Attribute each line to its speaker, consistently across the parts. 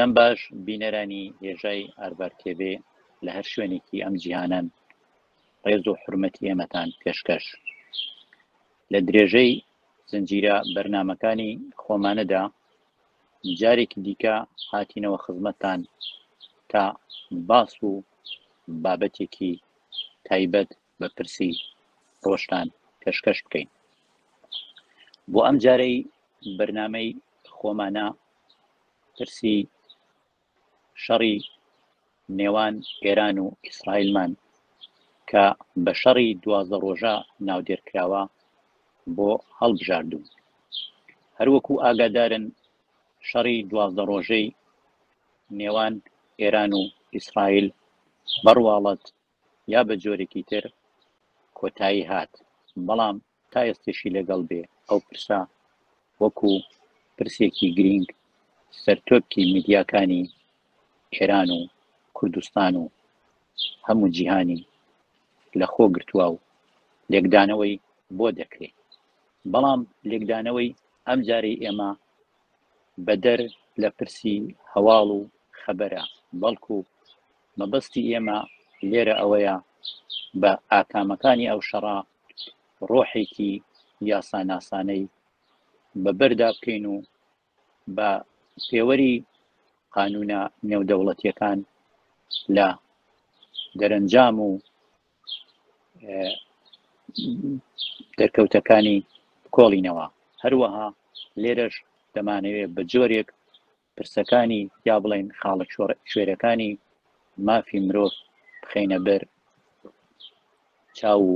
Speaker 1: دەم باش بینەرانی هێژای ئاربار تێبێ لە هەر شوێنێکی ئەم جیهانن ڕێز و حورمەتی ئێمەتان پێشکەش لە درێژەی زنجیرە بەرنامەکانی خۆمانەدا جارێکی دیکە هاتینەوە خزمەتتان تا باس و بابەتێکی تایبەت بە پرسی ڕۆژتان پێشکەش بکەین بۆ ئەم جارەی بەرنامەی خۆمانە پرسی شەڕی نێوان ئێران و ئیسرائیلمان کە بە شەڕی 12 ڕۆژە ناودێرکراوە بۆ هەڵبژاردوون هەروەکو ئاگادارن شەڕی 12 ڕۆژەی نێوان ئێران و ئیسرائیل بەڕواڵەت یا بە جۆرێکی تر کۆتایی هات بەڵام تا ئێستێشی لەگەڵ بێ ئەو پرسە وەکو پرسێکی گرنگ سەرتۆپکی میدیاکانی ئێران و کوردستان و هەموو جیهانی لە خۆ گرتووە و لێکدانەوەی بۆ دەکرێت بەڵام لێکدانەوەی ئەم جارەی ئێمە بەدەر لە پرسی هەواڵ و خەبەرە بەڵکو مەبەستی ئێمە لێرە ئەوەیە بە ئاکامەکانی ئەو شەڕە ڕۆحێکی یاساناسانەی بەبەردا بکەین و بە پێوەری قانونە نێودەوڵەتیەکان لە دەرەنجام و دەرکەوتەکانی کۆڵینەوە هەروەها لێرەش دەمانەوێت بە جۆرێک پرسەکانی یا بڵێن خاڵە شوێرەکانی مافی مرۆڤ بخەینە بەر چاو و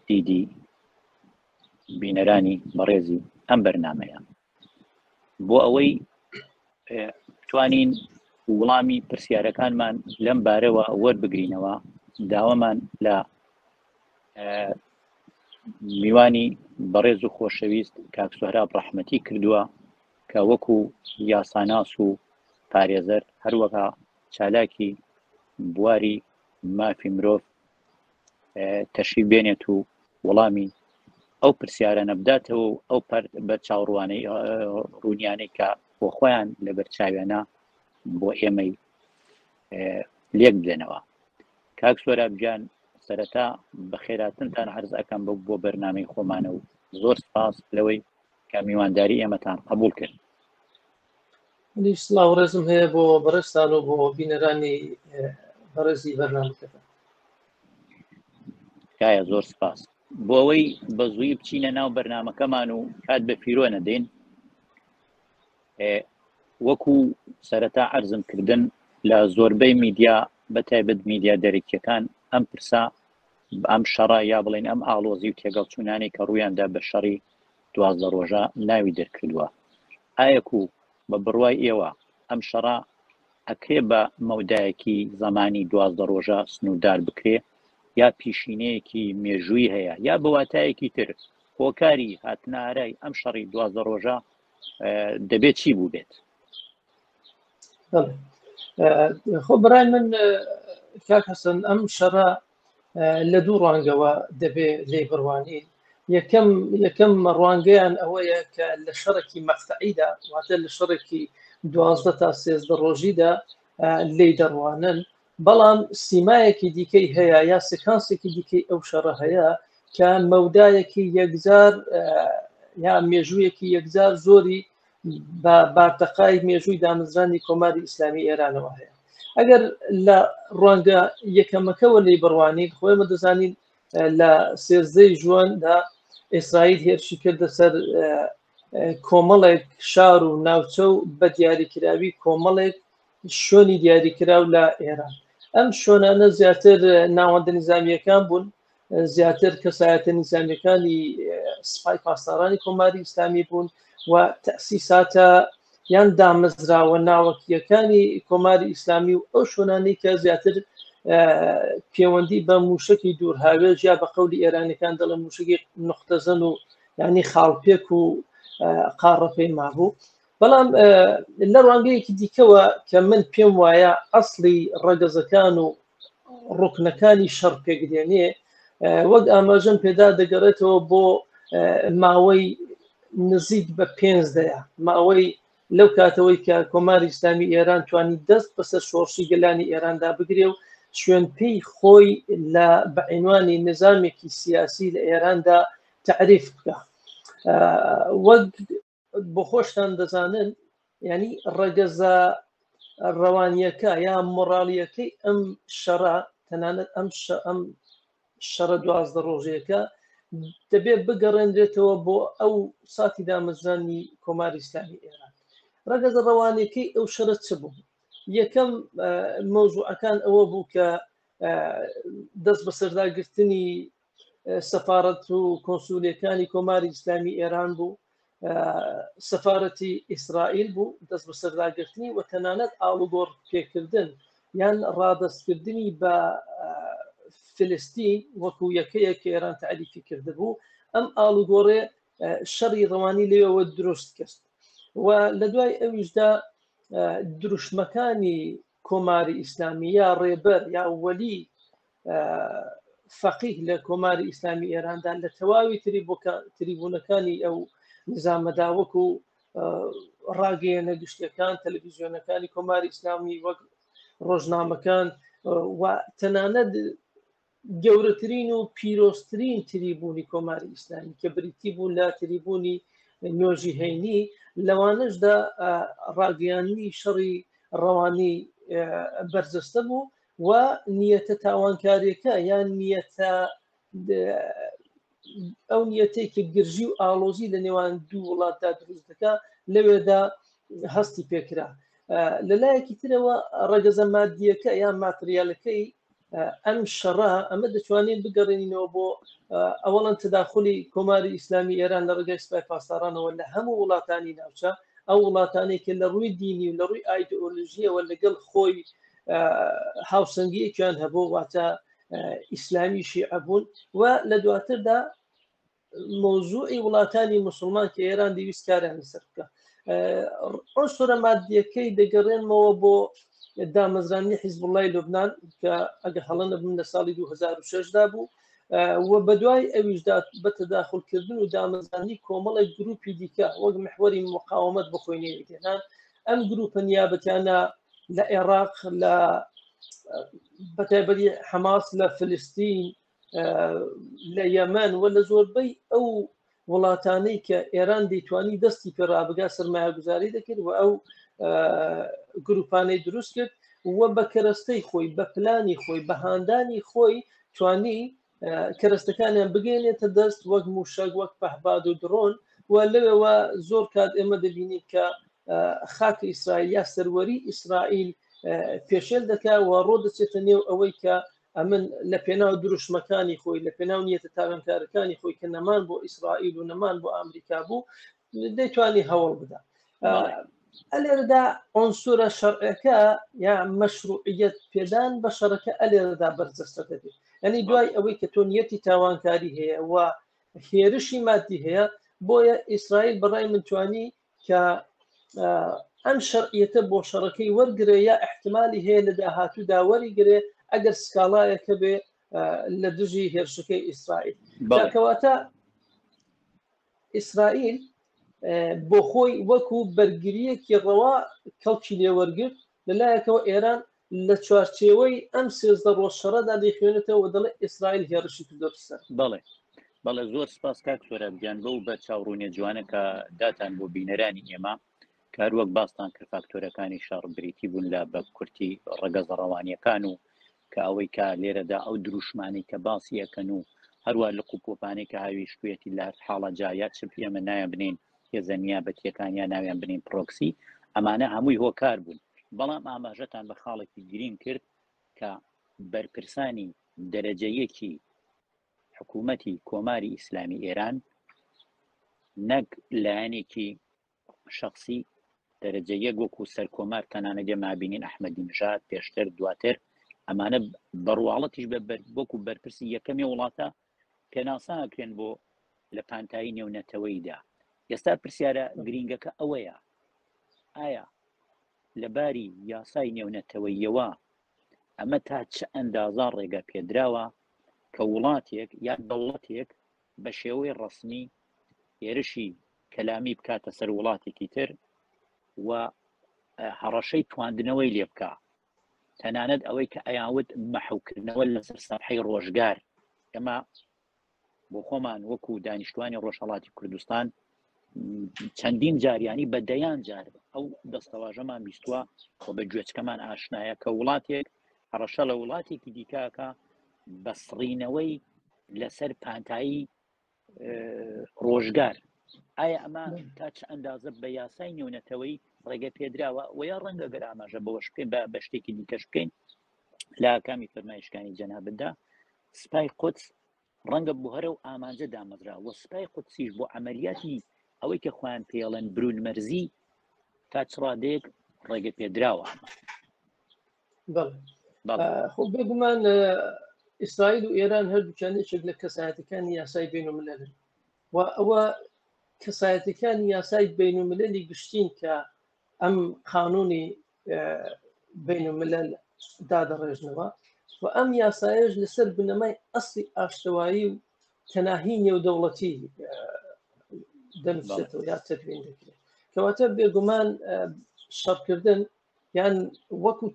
Speaker 1: دیدی بینەرانی بەڕێزی ئەم بەرنامەیە بۆ ئەوەی بتوانین وڵامی پرسیارەکانمان لەم بارەوە وەربگرینەوە داوامان لە میوانی بەڕێز و خۆشەویست کاک سۆهراب ڕەحمەتی کردووە کە وەکو یاساناس و پارێزەر هەروەها چالاکی بواری مافی مرۆڤ تەشریف بێنێت و وەڵامی ئەو پرسیارە نەبداتەوە و ئەو بە چاوڕوانەی ڕوونیانەی کە بۆ خۆیان لەبەر چاوێنە بۆ ئێمەی لێک بدەنەوە کاک سۆهراب گیان سەرەتا بە خێراتنتان عەرز ئەکەم بۆ بەرنامەی خۆمانە و زۆر سپاس لەوەی کە میوانداری ئێمەتان قبول کرد
Speaker 2: سڵاو ڕێزم هەیە بۆ بەڕێستان و بۆ بینەرانی بەڕێزی بەرنامەکەتان
Speaker 1: کایە زۆر سپاس بۆ ئەوەی بە زووی بچینە ناو بەرنامەکەمان و کات بە پیرۆ نەدەین وەکو سەرەتا عەرزم کردن لە زۆربەی میدیا بەتایبەت میدیا دەرەکیەکان ئەم پرسا ئەم شەڕە یا بڵێن ئەم ئاڵۆزی و تێگەڵچوونانی کە ڕوویاندا بە شەڕی 12 ڕۆژە ناوی دەرکردووە ئایەکو بە بڕوای ئێوە ئەم شەڕە ئەکرێ بە مەودایەکی زەمانی 12 ڕۆژە سنوودار بکرێ یا پیشینەیەکی مێژووی هەیە یا بەواتایەکی تر هۆکاری هاتنارای ئەم شەڕی 12 ڕۆژە دەبێت چی بوو بێت
Speaker 2: خۆ بەڕای من کاک حەسەن ئەم شەڕە لە دوو ڕوانگەوە دەبێ لێ بڕوانین یەکەم ڕوانگەیان ئەوەیە کە لە شەڕێکی مەقتەعیدا واتە لە شەڕێکی 12 تا 13 ڕۆژیدا لێ دەڕوانن بەڵام سیمایەکی دیکەی هەیە یا سکانسێکی دیکەی ئەو شەڕە هەیە کە مەودایەکی یەکجار یا مێژوویەکی یەکجار زۆری بە بارتەقای مێژووی دامەزرانی کۆماری ئیسلامی ئێرانەوە هەیە ئەگەر لە ڕوانگە یەکەمەکەوە لێ بڕوانین خۆیمە دەزانین لە 13 ژواندا ئیسرائیل هێرشی کردە سەر کۆمەڵێک شار و ناوچە و بە دیاریکراوی کۆمەڵێک شوێنی دیاریکراو لە ئێران ئەم شوێنانە زیاتر ناوەندە نظامیەکان بوون زیاتر کەسایەتە نظامیەکانی سوپای پاسدارانی کۆماری ئیسلامی بوون و تەسیساتە یان دامەزراوە ناوەکیەکانی کۆماری ئیسلامی و ئەو شوێنانەی کە زیاتر پەیوەندی بە موشکی دوورهاوێژ یا بە قەولی ئێرانەکان دەڵێن موشکی نقطەزەن و ینی خاڵپێک و قاڕەپەی مابوو بەڵام لە ڕوانگەیەکی دیکەوە کە من پێم وایە ئەسڵی ڕەگەزەکان و ڕوکنەکانی شەڕ پێگرێنێ وەک ئاماژەم پێدا دەگەڕێتەوە بۆ ماوەی نزیک بە 5 دەیە ماوەی لەو کاتەوەی کە کۆماری ئیسلامی ئێران توانی دەست بەسەر شۆڕشی گەلانی ئێراندا بگرێ و شوێنپێی خۆی لە بەعنوانی نظامێکی سیاسی لە ئێراندا تعریف بکە. وەک بۆ خۆشتان دەزانن ینی ڕەگەزە ڕەوانیەکە یا مۆڕاڵیەکەی ئەم شەڕە تەنانەت ئەم شەڕە 12 ڕۆژەیەەکە دەبێت بگەڕێنرێتەوە بۆ ئەو ساتی دامەزرانی کۆماری ئیسلامی ئێران. ڕەگەزە ڕەوانەکەی ئەو شەرە چ بوو؟ یەکەم مۆزوعەکان ئەوە بوو کە دەست بە سەرداگرتنی سەفارەت و کۆنسولیەکانی کۆماری ئیسلامی ئێران بوو، سەفارەتی ئیسرائیل بوو دەست بە سەرداگرتنی و تەنانەت ئاڵوگۆڕ پێکردن یان ڕادەستکردنی بە فلستین وەکو یەکەیە کە ئێران تعریفی کرده بوو. ئەم ئاڵوگۆڕێ شەڕی ڕەوانی لێەوە دروست کرد و لە دوای ئەویشدا دروشمەکانی کۆماری ئیسلامی یا ڕێبەر یا وەلی فەقیه لە کۆماری ئیسلامی ئێراندا لە تەواوی تریبونەکانی ئەو نظامەدا وەکو ڕاگەیەنە گشتیەکان تەلەڤیزیۆنەکانی کۆماری ئیسلامی وەک ڕۆژنامەکان و تەنانەت گەورەترین و پیرۆستترین تریبوونی کۆماری ئیسلامی کە بریتی بوو لە تریبوونی نۆژی هەینی لەوانەشدا ڕاگەیاندنی شەڕی ڕەوانی بەرجەستە بوو و نیەتە تاوانکاریەکە یان نیەتە ئەو نیەتەی کە گرژی و ئاڵۆزی لە نێوان دوو وڵاتدا دروست دەکا لەوێدا هەستی پێکرا. لەلایەکی ترەوە ڕەگەزە مادیەکە یان ماتریالەکەی ئەم شەڕە ئەمە دەتوانین بگەڕێنینەوە بۆ ئەوەڵەن تداخلی کۆماری ئیسلامی ئێران لە ڕێگەی سوپای پاسدارانەوە لە هەموو وڵاتانی ناوچە، ئەو وڵاتانی کە لە ڕووی دینی و لە ڕووی ئایدئۆلۆژیەوە لەگەڵ خۆی هاوسەنگیەکیان هەبوو واتە ئیسلامی شیعە بوون و لە دواتردا مۆزوعی وڵاتانی موسڵمان کە ئێران دەویست کاریان لەسەر بکە. عنصرە مادیەکەی دەگەڕێنمەوە بۆ دامەزرانی حیزبوڵڵای لوبنان کە ئەگە هەڵە نەبووم لە ساڵی 2006دا بوو و بەدوای ئەویشدا بە تەداخلکردن و دامەزرانی کۆمەڵی گروپی دیکە وەک محوەری مقاومەت بخۆینەوەی دێنان. ئەم گروپە نیابەتیانە لە عێراق، لە بەتایبەتی حەماس لە فلستین، لە یەمەن و لە زۆربەی ئەو وڵاتانەی کە ئێران دەیتوانی دەستی پێڕابگا سەرمایە گوزاری دەکرد و ئەو گروپانەی دروست کرد و بە کەرەستەی خۆی بە پلانی خۆی بە هاندانی خۆی توانی کەرەستەکانیان بگەێنێتە دەست وەک موشەک وەک پەهباد و درۆن و لەوێەوە زۆر کات ئێمە دەبینیت کە خاکی ئیسرائیل یا سەروەری ئیسرائیل پێشێل دەکا و ڕۆ دەچێتە نێو ئەوەی کە ئەمن لە پێناو دروشمەکانی خۆی لە پێناو نیەتە تاوانکارەکانی خۆی کە نەمان بۆ ئیسرائیل و نەمان بۆ ئەمریکا بوو دەیتوانی هەوڵ بدا. ئەلێرەدا عنصرە شەرعەکە یا مەشروعیەت پێدان بە شەڕەکە ئەلێرەدا بەرجەستە دەبێت. ینی دوای ئەوەی کە تۆ نیەتی تاوانکاری هەیە و هێرشی مادی هەیە بۆیە ئیسرائیل بەڕای من توانی کە ئەم شەرعیەتە بۆ شەڕەکەی وەرگرێ یا احتمالی هەیە لە داهاتوودا وەریگرێ ئەگەر سکاڵایەکە بێ لە دژی هێرشەکەی ئیسرائیل. کەواتە ئیسرائیل بۆ خۆی وەکو بەرگریەکی ڕەوا کەڵکی لێوەرگرت لەلایەکەوە ئێران لە چوارچێوەی ئەم 13 ڕۆژ شەڕەدا دەیخوێنێتەوە دەڵێ ئیسرائیل هێرشی کردووە سەر.
Speaker 1: بەڵێ زۆر سپاس کاک سۆرابگیان بەو بە چاوڕوونیە جوانە کە داتان بۆ بینەرانی ئێمە کاروەک باستان کرد فاکتۆرەکانی شەڕ بریتی بوون لە بە کورتی ڕەگەزە ڕەوانیەکان و کە ئەوەی کا لێرەدا ئەو دروشمانی کە باسی یەکەن و هەروە لە قوپۆپانەی کە هاوی شوێتی لە حاڵە جایات چ ئێمە نایان بنین هێزە نیابەتیەکانیان ناویان بنین پرۆکسی ئەمانە هەمووی هۆکار بوون. بەڵام ئاماژەتان بە خاڵێکی گرین کرد کە بەرپرسانی دەرەجەیەکی حکوومەتی کۆماری ئیسلامی ئێران نەک لایەنێکی شخصی دەرەجە یەک وەکو سەرکۆمار تەنانە دێمابینین ئەحمەدی نژاد پێشتر دواتر ئەمانە بەڕواڵەتیش وەکو بەرپرسی یەکەمی وڵاتە پێناساکرێن بۆ لە پانتایی نێونەتەوەیدا. ئێستا پرسیارە گرینگەکە ئەوەیە ئایا لەباری یاسای نێونەتەوەیەوە ئەمە تا چه ئەندازان ڕێگە پێدراوە کە وڵاتێک یا دەوڵەتێک بە شێوەی ڕەسمی هێرشی کەلامی بکاتە سەر وڵاتێکی تر و هەڕەشەی تواندنەوەی لێ بکە تەنانەت ئەوەی کە ئەیاوت مەحوکردنەوە لەسەر سەرحەی ڕۆژگار ئەمە بۆ خۆمان وەکو دانیشتوانی ڕۆژهەڵاتی کوردستان چەندین جاریانی بە دەیان جار ئەو دەستەواژەمان بیستووە خۆ بە گوێچکەمان ئاشنایە کە وڵاتێک هەڕەشە لە وڵاتێکی دیکاکە بەسڕینەوەی لەسەر پانتایی ڕۆژگار ئایا ئەمە تا چ ئەندازە بە یاسای نێونەتەوەی ڕێگە پێدراوە و یا ڕەنگە گەر ئاماژە بەوەش بکەین بە شتێکی دیکەش بکەین لە کامی فەرمایشتەکانی جەنابەتدا سپای قودس ڕەنگە بۆ هەرە و ئامانجە دامەزرا وە سپای قودسیش بۆ عەمەلیاتی ئەوەی کە خۆیان پێڵێن برونمەرزی تا چ ڕادەیەک ڕێگە پێدراوە
Speaker 2: خۆ بێگومان ئیسرائیل و ئێران هەردووچانێکێک لە کەسایەتەکانی یاسای بینوملەلن و ئەوە کەسایەتەکانی یاسای بینوملەلی گشتین کە ئەم قانونی بینوملەل دادەڕێژنەوە و ئەم یاسایش لەسەر بنەمای ئەسڵی ئاشتەوایی و کەناهی نێودەوڵەتی دەنووسێتەوە یا تەدوین دەکرێت کەواتە بێگومان شەڕکردن یان وەکو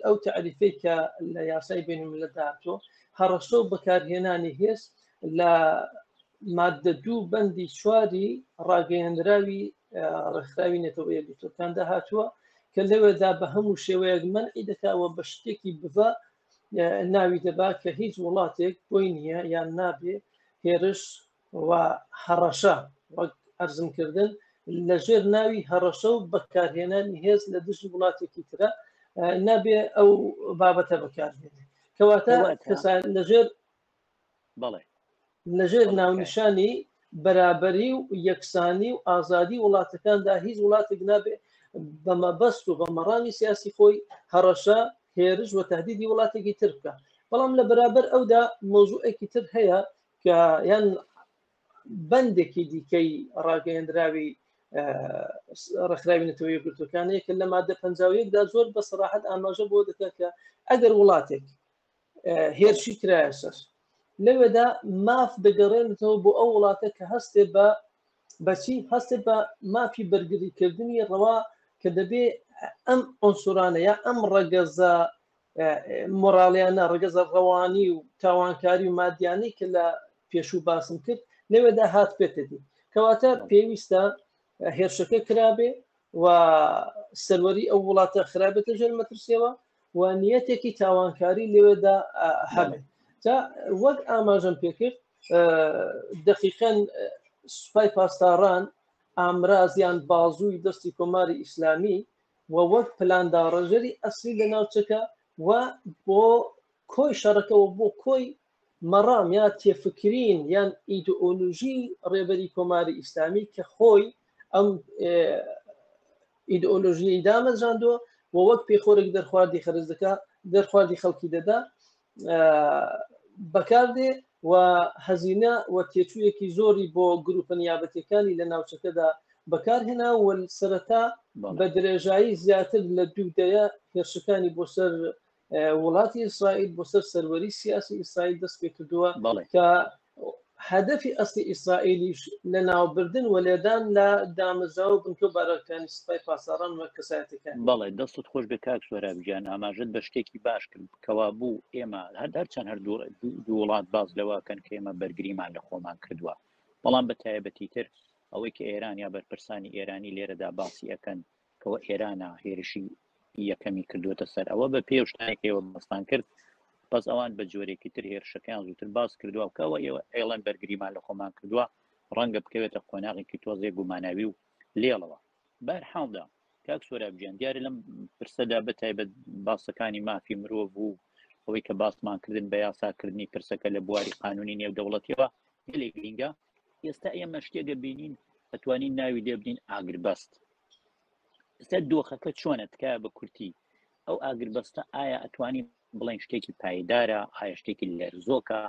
Speaker 2: ئەو تعریفەی کە لە یاسای بینوملەل داهاتوە هەڕەشە و بەکارهێنانی هێز لە مادە 2 بەندی 4 ڕاگەیەندراوی ڕێکخراوی نێتەوە یەکگرتوەکان داهاتووە کە لەوێدا بە هەموو شێوەیەک مەنعی دەکاوە بە شتێکی بڤە ناوی دەبا کە هیچ وڵاتێک بۆی نییە یان نابێ هێرش و هەڕەشە وەک ئەرزمکردن لەژێر ناوی هەڕەشە و بەکارهێنانی هێز لە دژ وڵاتێکی ترە نابێ ئەو بابەتە بەکارهێنێ کەواتە لەژێر ناونیشانی بەرابەری و یەکسانی و ئازادی وڵاتەکاندا هیچ وڵاتێک نابێ بە مەبەست و بە مەڕامی سیاسی خۆی هەڕەشە هێرش و تهدیدی وڵاتێکی تر بکە بەڵام لە بەرابەر ئەودا مۆزوعێکی تر هەیە کە یان بەندێکی دیکەی ڕاگەیەندراوی ڕێکخراوی نێتەوە یەکگرتوەکانەیە کە لە مادە 51دا زۆر بە سەراحەت ئاماژە بۆ دەکات کە ئەگەر وڵاتێک هێرشی کرایە سەر لەوێدا ماف دەگەڕێنێتەوە بۆ ئەو وڵاتە کە هەستێ بەچی هەستێ بە مافی بەرگریکردنی ڕەوا کە دەبێ ئەم ئۆنسورانە یا ئەم ڕەگەزە مۆراڵیانە ڕەگەزە ڕەوانی و تاوانکاری و مادیانەی کە لە پێشوو باسم کرد لەوێدا هات پێتەدی کەواتە پێویستە هێرشەکە کرابێ و سەروەری ئەو وڵاتە خراپێتە ژێر مەترسیەوە و نیەتێکی تاوانکاری لەوێدا هەبێت تا وەک ئاماژەم پێکرد دقیقەن سوپای پاسداران ئامرازیان بازووی دەستی کۆماری ئیسلامی و وەک پلانداڕەژەری ئەسلی لە ناوچەکە و بۆ کۆی شەڕەکەەوە بۆ کۆی مەڕام یا تێفکرین یان ئیدئۆلۆژی ڕێبەری کۆماری ئیسلامی کە خۆی ئەم ئیدئۆلۆژیەی دامەزراندووە و وەک پێخۆرێک دەرخواردی خەرزەکە دەرخواردی خەڵکی دەدا بەکاردێ و هەزینە و تێچوویەکی زۆری بۆ گروپە نیابەتەکانی لە ناوچەکەدا بەکارهێنا و سەرەتا بە درێژایی زیاتر لە 2 هێرشەکانی بۆ سەر وڵاتی ئیسرائیل بۆ سەر سەروەری سیاسی ئیسرائیل دەست پێ کردووە کە هەدەفی ئەسلی ئیسرائیلیش لە ناوبردن و لێدان لە دامەزراوە بنکە بارەکانی سوپای پاسداران و کەسایەتەکان
Speaker 1: بەڵێ دەستت خۆش بێ کاک سۆرابجان ئاماژت بە شتێکی باش کرد کەوا بوو ئێمە هەرچەند هەردوو وڵات باز لەوەکەن کە ئێمە بەرگریمان لە خۆمان کردووە بەڵام بە تایبەتی تر ئەوەی کە ئێران یا بەرپرسانی ئێرانی لێرەدا باسی ئەەکەن کەەوە ئێرانە هێرشی یەکەمی کردوێتە سەر ئەوە بە پێ شتێکەوە بەستان کرد بەس ئەوان بە جۆرێکی تر هێرشەکان زووتر باس کردووە کەەوە ئێوە ئێڵەن بەرگریمان لە خۆمان کردووە ڕەنگە بکەوێتە قۆناغێکی تۆزێک گوماناوی و لێڵەوە بەرحاڵدا کاک سۆرابجیان دیارە لەم پرسەدا بەتایبەت باسەکانی مافی مرۆڤ و ئەوەی کە باسمان کردن بە یاساکردنی پرسەکە لە بواری قانونی نێودەوڵەتیەوە گەلێک گرینگە ئێستا ئێمە شتێگە بینین ئەتوانین ناوی لێ بنین ئاگربەست ئێستا دۆخەکە چۆنە تکایە بە کورتی ئەو ئاگربەستە ئایا ئەتوانین بڵین شتێکی پایدارە ئایا شتێکی لەرزۆکە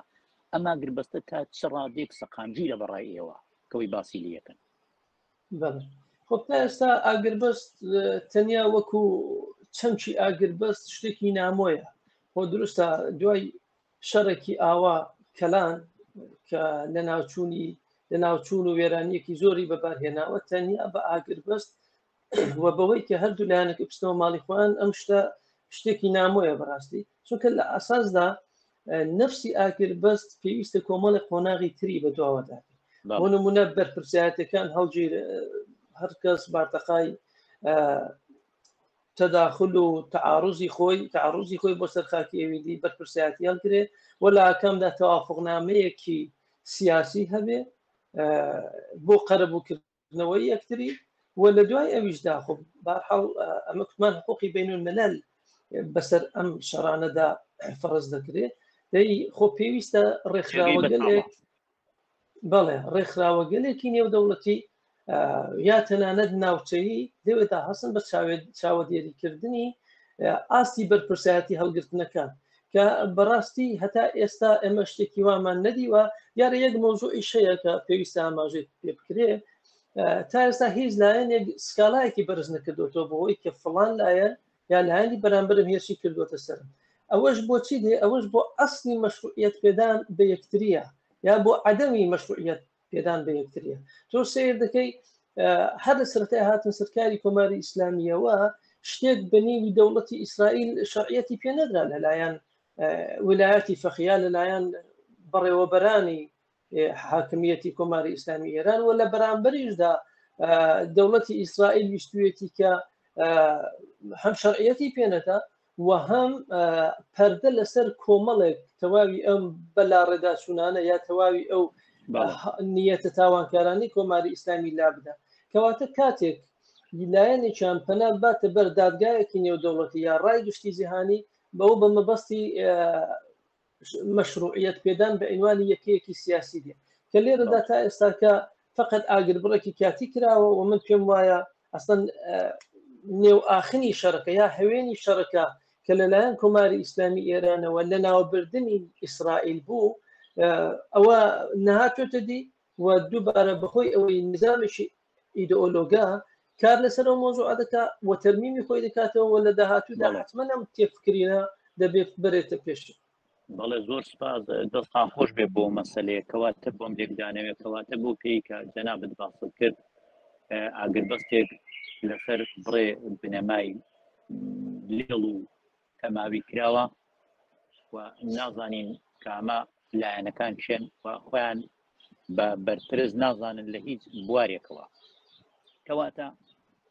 Speaker 1: ئەما ئاگربەستە تا چ ڕادێک سەقامگیرە بەڕای ئێوە کەوەی باسی لەکەن
Speaker 2: خۆ تا ئێستا ئاگربەست تەنیا وەکو چەمچی ئاگربەست شتێکی نامۆیە بۆ دروستە دوای شەڕێکی ئاوا کەلان کە لە ناوچوون و وێرانیەکی زۆری بەبارهێناوە تەنیا بە ئاگربەست وە بەوەی کە هەردوو لایەنێک بستەوە ماڵی خۆیان ئەم شتێکی نامۆیە بەڕاستی، چونکە لە ئاساسدا نفسی ئاگربەست پێویستە کۆمەڵی قۆناغی تری بە دواوەدا بۆ نمونە بەرپرسایەتەکان هەڵگیر هەر کەس بارتەقای تەداخل و تعارضی خۆی بۆ سەرخاکی ئەویدی بەرپرسایەتی هەڵگرێ وەلا ئاکامدا تەوافقنامەیەکی سیاسی هەبێ بۆ قەرەبووکردنەوەی یەکتری و لە دوای ئەویشدا خۆ بەرحاڵ ئەمە کوتمان حقوقی بینالمەلەل بەسەر ئەم شەڕانەدا فەرز دەکرێت دەی خۆ پێویستە ڕێکخراوەگەلێک بەڵێ ڕێکخراوەگەلێکی نێودەوڵەتی یا تەنانەت ناوچەیی دەوێتە هەسن بە چاوەدێریکردنی ئاستی بەرپرسایەتی هەڵگرتنەکان کە بەڕاستی هەتا ئێستا ئێمە شتێکی وامان نەدیوە یارە یەک مۆزوعی شەیە کە پێویستە ئاماژەی پێ بکرێ تا ئێستا هیچ لایەنێک سکالایەکی بەرز نەکردوەوە بۆەوەی کە فڵان لایەن یا لایەنی بەرامبرم هێرشی کردوتە سەر ئەوەش بۆچی دێ ئەوەش بۆ ئەسلی مەشروعیەت پێدان بە یەکتریە یا بۆ عەدەمی مەشروعیەت پێدان بە یەکتریە تۆ سیر دەکەی هەر لە سەرەتای هاتن سەرکاری کۆماری ئیسلامیەوە شتێک بەنیوی دەوڵەتی ئیسرائیل شەرعیەتی پێ نەدرا لەلایەن ویلایەتی فەخیا لەلایەن بەڕێوەبەرانی حاکمیەتی کۆماری ئیسلامی ئێران و لە بەرامبەریشدا دەوڵەتی ئیسرائیل ویستویەتی کە هەم شەرعیەتی پێنەدا و هەم پەردە لەسەر کۆمەڵێک تەواوی ئەم بەلا ڕێداچوونانە یا تەواوی ئەو نیەتە تاوانکارانی کۆماری ئیسلامی لا بدە کەواتە کاتێک لایەنێکیان پەنا باتە بەر دادگایەکی نێودەوڵەتی یا ڕای گشتی جیهانی بەو بە مەبەستی مەشروعیەت پێدان بە عنوانی یەکەیەکی سیاسی دێ کە لێرەدا تا ئێستاکە فقط ئاگربڕێکی کاتی کراوە و من پێم وایە ئەسڵەن نێو ئاخنی شەڕەکە یا هەوێنی شەڕەکە کە لەلایەن کۆماری ئیسلامی ئێرانەوە لە ناوبردننی ئیسرائیل بوو ئەوە نەهاتۆتە دی و دووبارە بەخۆی ئەوەی نظامێکی ئیدئۆلۆگا کار لەسەر ئەو مۆزوع دەکا و تەرمیمی خۆی دەکاتەوە و لە داهاتوودا حتمما ئەم تێفکرینە دەبێت بێتە پێش.
Speaker 1: بەڵێ زۆر سپاس دەستان خۆش بێ بۆ مەسەلەیە کەواتە بۆم لێکدانەوێت کەواتە بۆ پێی کە جەنابەت باست کرد ئاگربەستێک لەسەر بڕێ بنەمای لێڵ و تەماوی کراوە و نازانین کە ئەمە لایەنەکان چێن و خۆیان بە بەرپرس نازانن لە هیچ بوارێکەوە کەواتە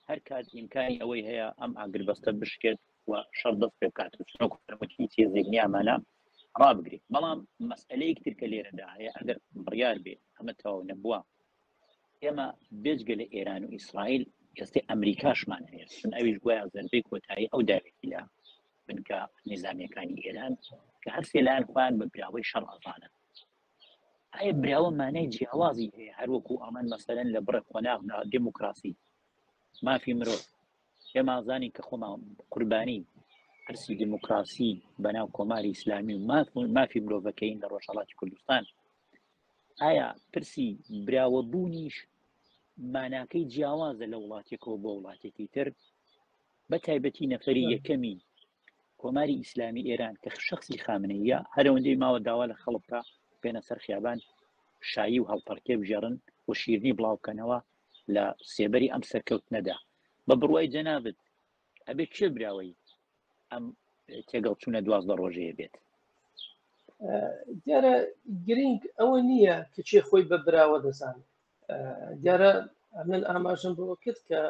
Speaker 1: هەر کات ئیمکانی ئەوەی هەیە ئەم ئاگربەستە بشکێت و شەڕ دەست پێ بکات وەکوی تێزێکنی ئەمانە ڕابگریت بەڵام مەسئلەیەک تر کە لێرەدا هەیە ئەگەر بڕیار بێت ئەمە تەواو نەبووە ئێمە بێجگە لە ئێران و ئیسرائیل ئێستا ئەمریکاشمان هەیە چون ئەویش گویا زەربەی کۆتایی ئەو داوێتی لە بنکە نظامیەکانی ئێران کە هەر سێلایەن خۆیان بە براوەی شەڕ ئەزانن ئایا براوە مانای جیاوازی هەیە هەروەکو ئەمەن مەسەلەن لە بڕە قۆناغدا دموکراسی مافی مرۆڤ ئێمە ئازانی کە خۆمان قوربانی پرسی دموکراسی بەناو کۆماری ئیسلامی و مافی مرۆڤەکەین لە ڕۆژهەڵاتی کوردستان ئایا پرسی براوەبوونیش ماناکەی جیاوازە لە وڵاتێکەوە بۆ وڵاتێکی تر بە تایبەتی نەفەری یەکەمی کۆماری ئیسلامی ئێران کە شخصی خامنەیە هەرەوەندەی ماوە داوا لە خەڵکە بێنە سەر خیابان شایی و هەڵپەڕکێ بژێڕن و شیرنی بڵاوکەنەوە لە سێبەری ئەم سەرکەوتنەدا بە بڕوای جەنابەت ئەبێت چێ براوەی ئەم تێگەڵ چوونە 12 ڕۆژەیە بێت
Speaker 2: دیارە گرنگ ئەوە نییە کە چێ خۆی بە براوە دەزانێت دیارە من ئاماژم بۆ کرد کە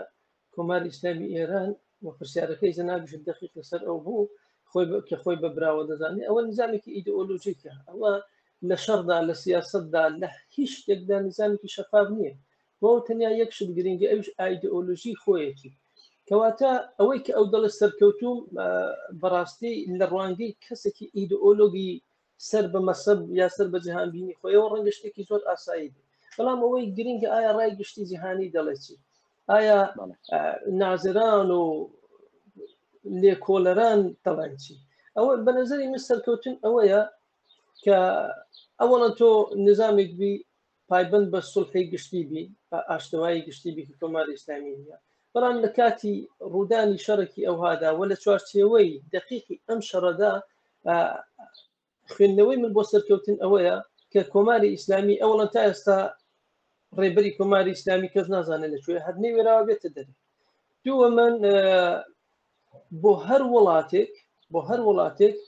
Speaker 2: کۆماری ئیسلامی ئێران و پرسیارەکەی جەنابیش دقیق لەسەر ئەو بوو کە خۆی بە براوە دەزانێت ئەوە نظامێکی ئیدئۆلۆژیکە ئەوە لە شەڕدا لە سیاسەتدا لە هیچ شتێکدا نظامێکی شەفاف نییە بۆ تەنیا یەک شت گرنگی ئەوش ئایدئۆلۆژی خۆیەتی کەواتە ئەوەی کە ئەو دەڵە سەرکەوتوم بەڕاستی لە ڕوانگەی کەسێکی ئیدئۆلۆگی سەر بە مەسەب یا سەر بە جیهانبینی خۆیەوە ڕەنگە شتێکی زۆر ئاسایی بێت بەڵام ئەوەی گرنگە ئایا ڕای گشتی جیهانی دەڵێتی ئایا نازران و لێکۆلەران دەڵێن چی ئەوە بە نەزەری من سەرکەوتن ئەوەیە کە ئەوەڵە تۆ نظامێک بی پایبند بە سڵحی گشتی بی بە ئاشتەوایی گشتی بی کە کۆماری ئیسلامی نیە بەڵام لە کاتی ڕوودانی شەڕێکی ئەوهادا و لە چوارچێوەی دقیقی ئەم شەڕەدا خوێندنەوەی من بۆ سەرکەوتن ئەوەیە کە کۆماری ئیسلامی ئەوڵە تا ئێستا ڕێبەری کۆماری ئیسلامی کەس نازانێت لەکوێ هەر نەوێراوە بێتە دەرێ دووە من بۆ هەر وڵاتێک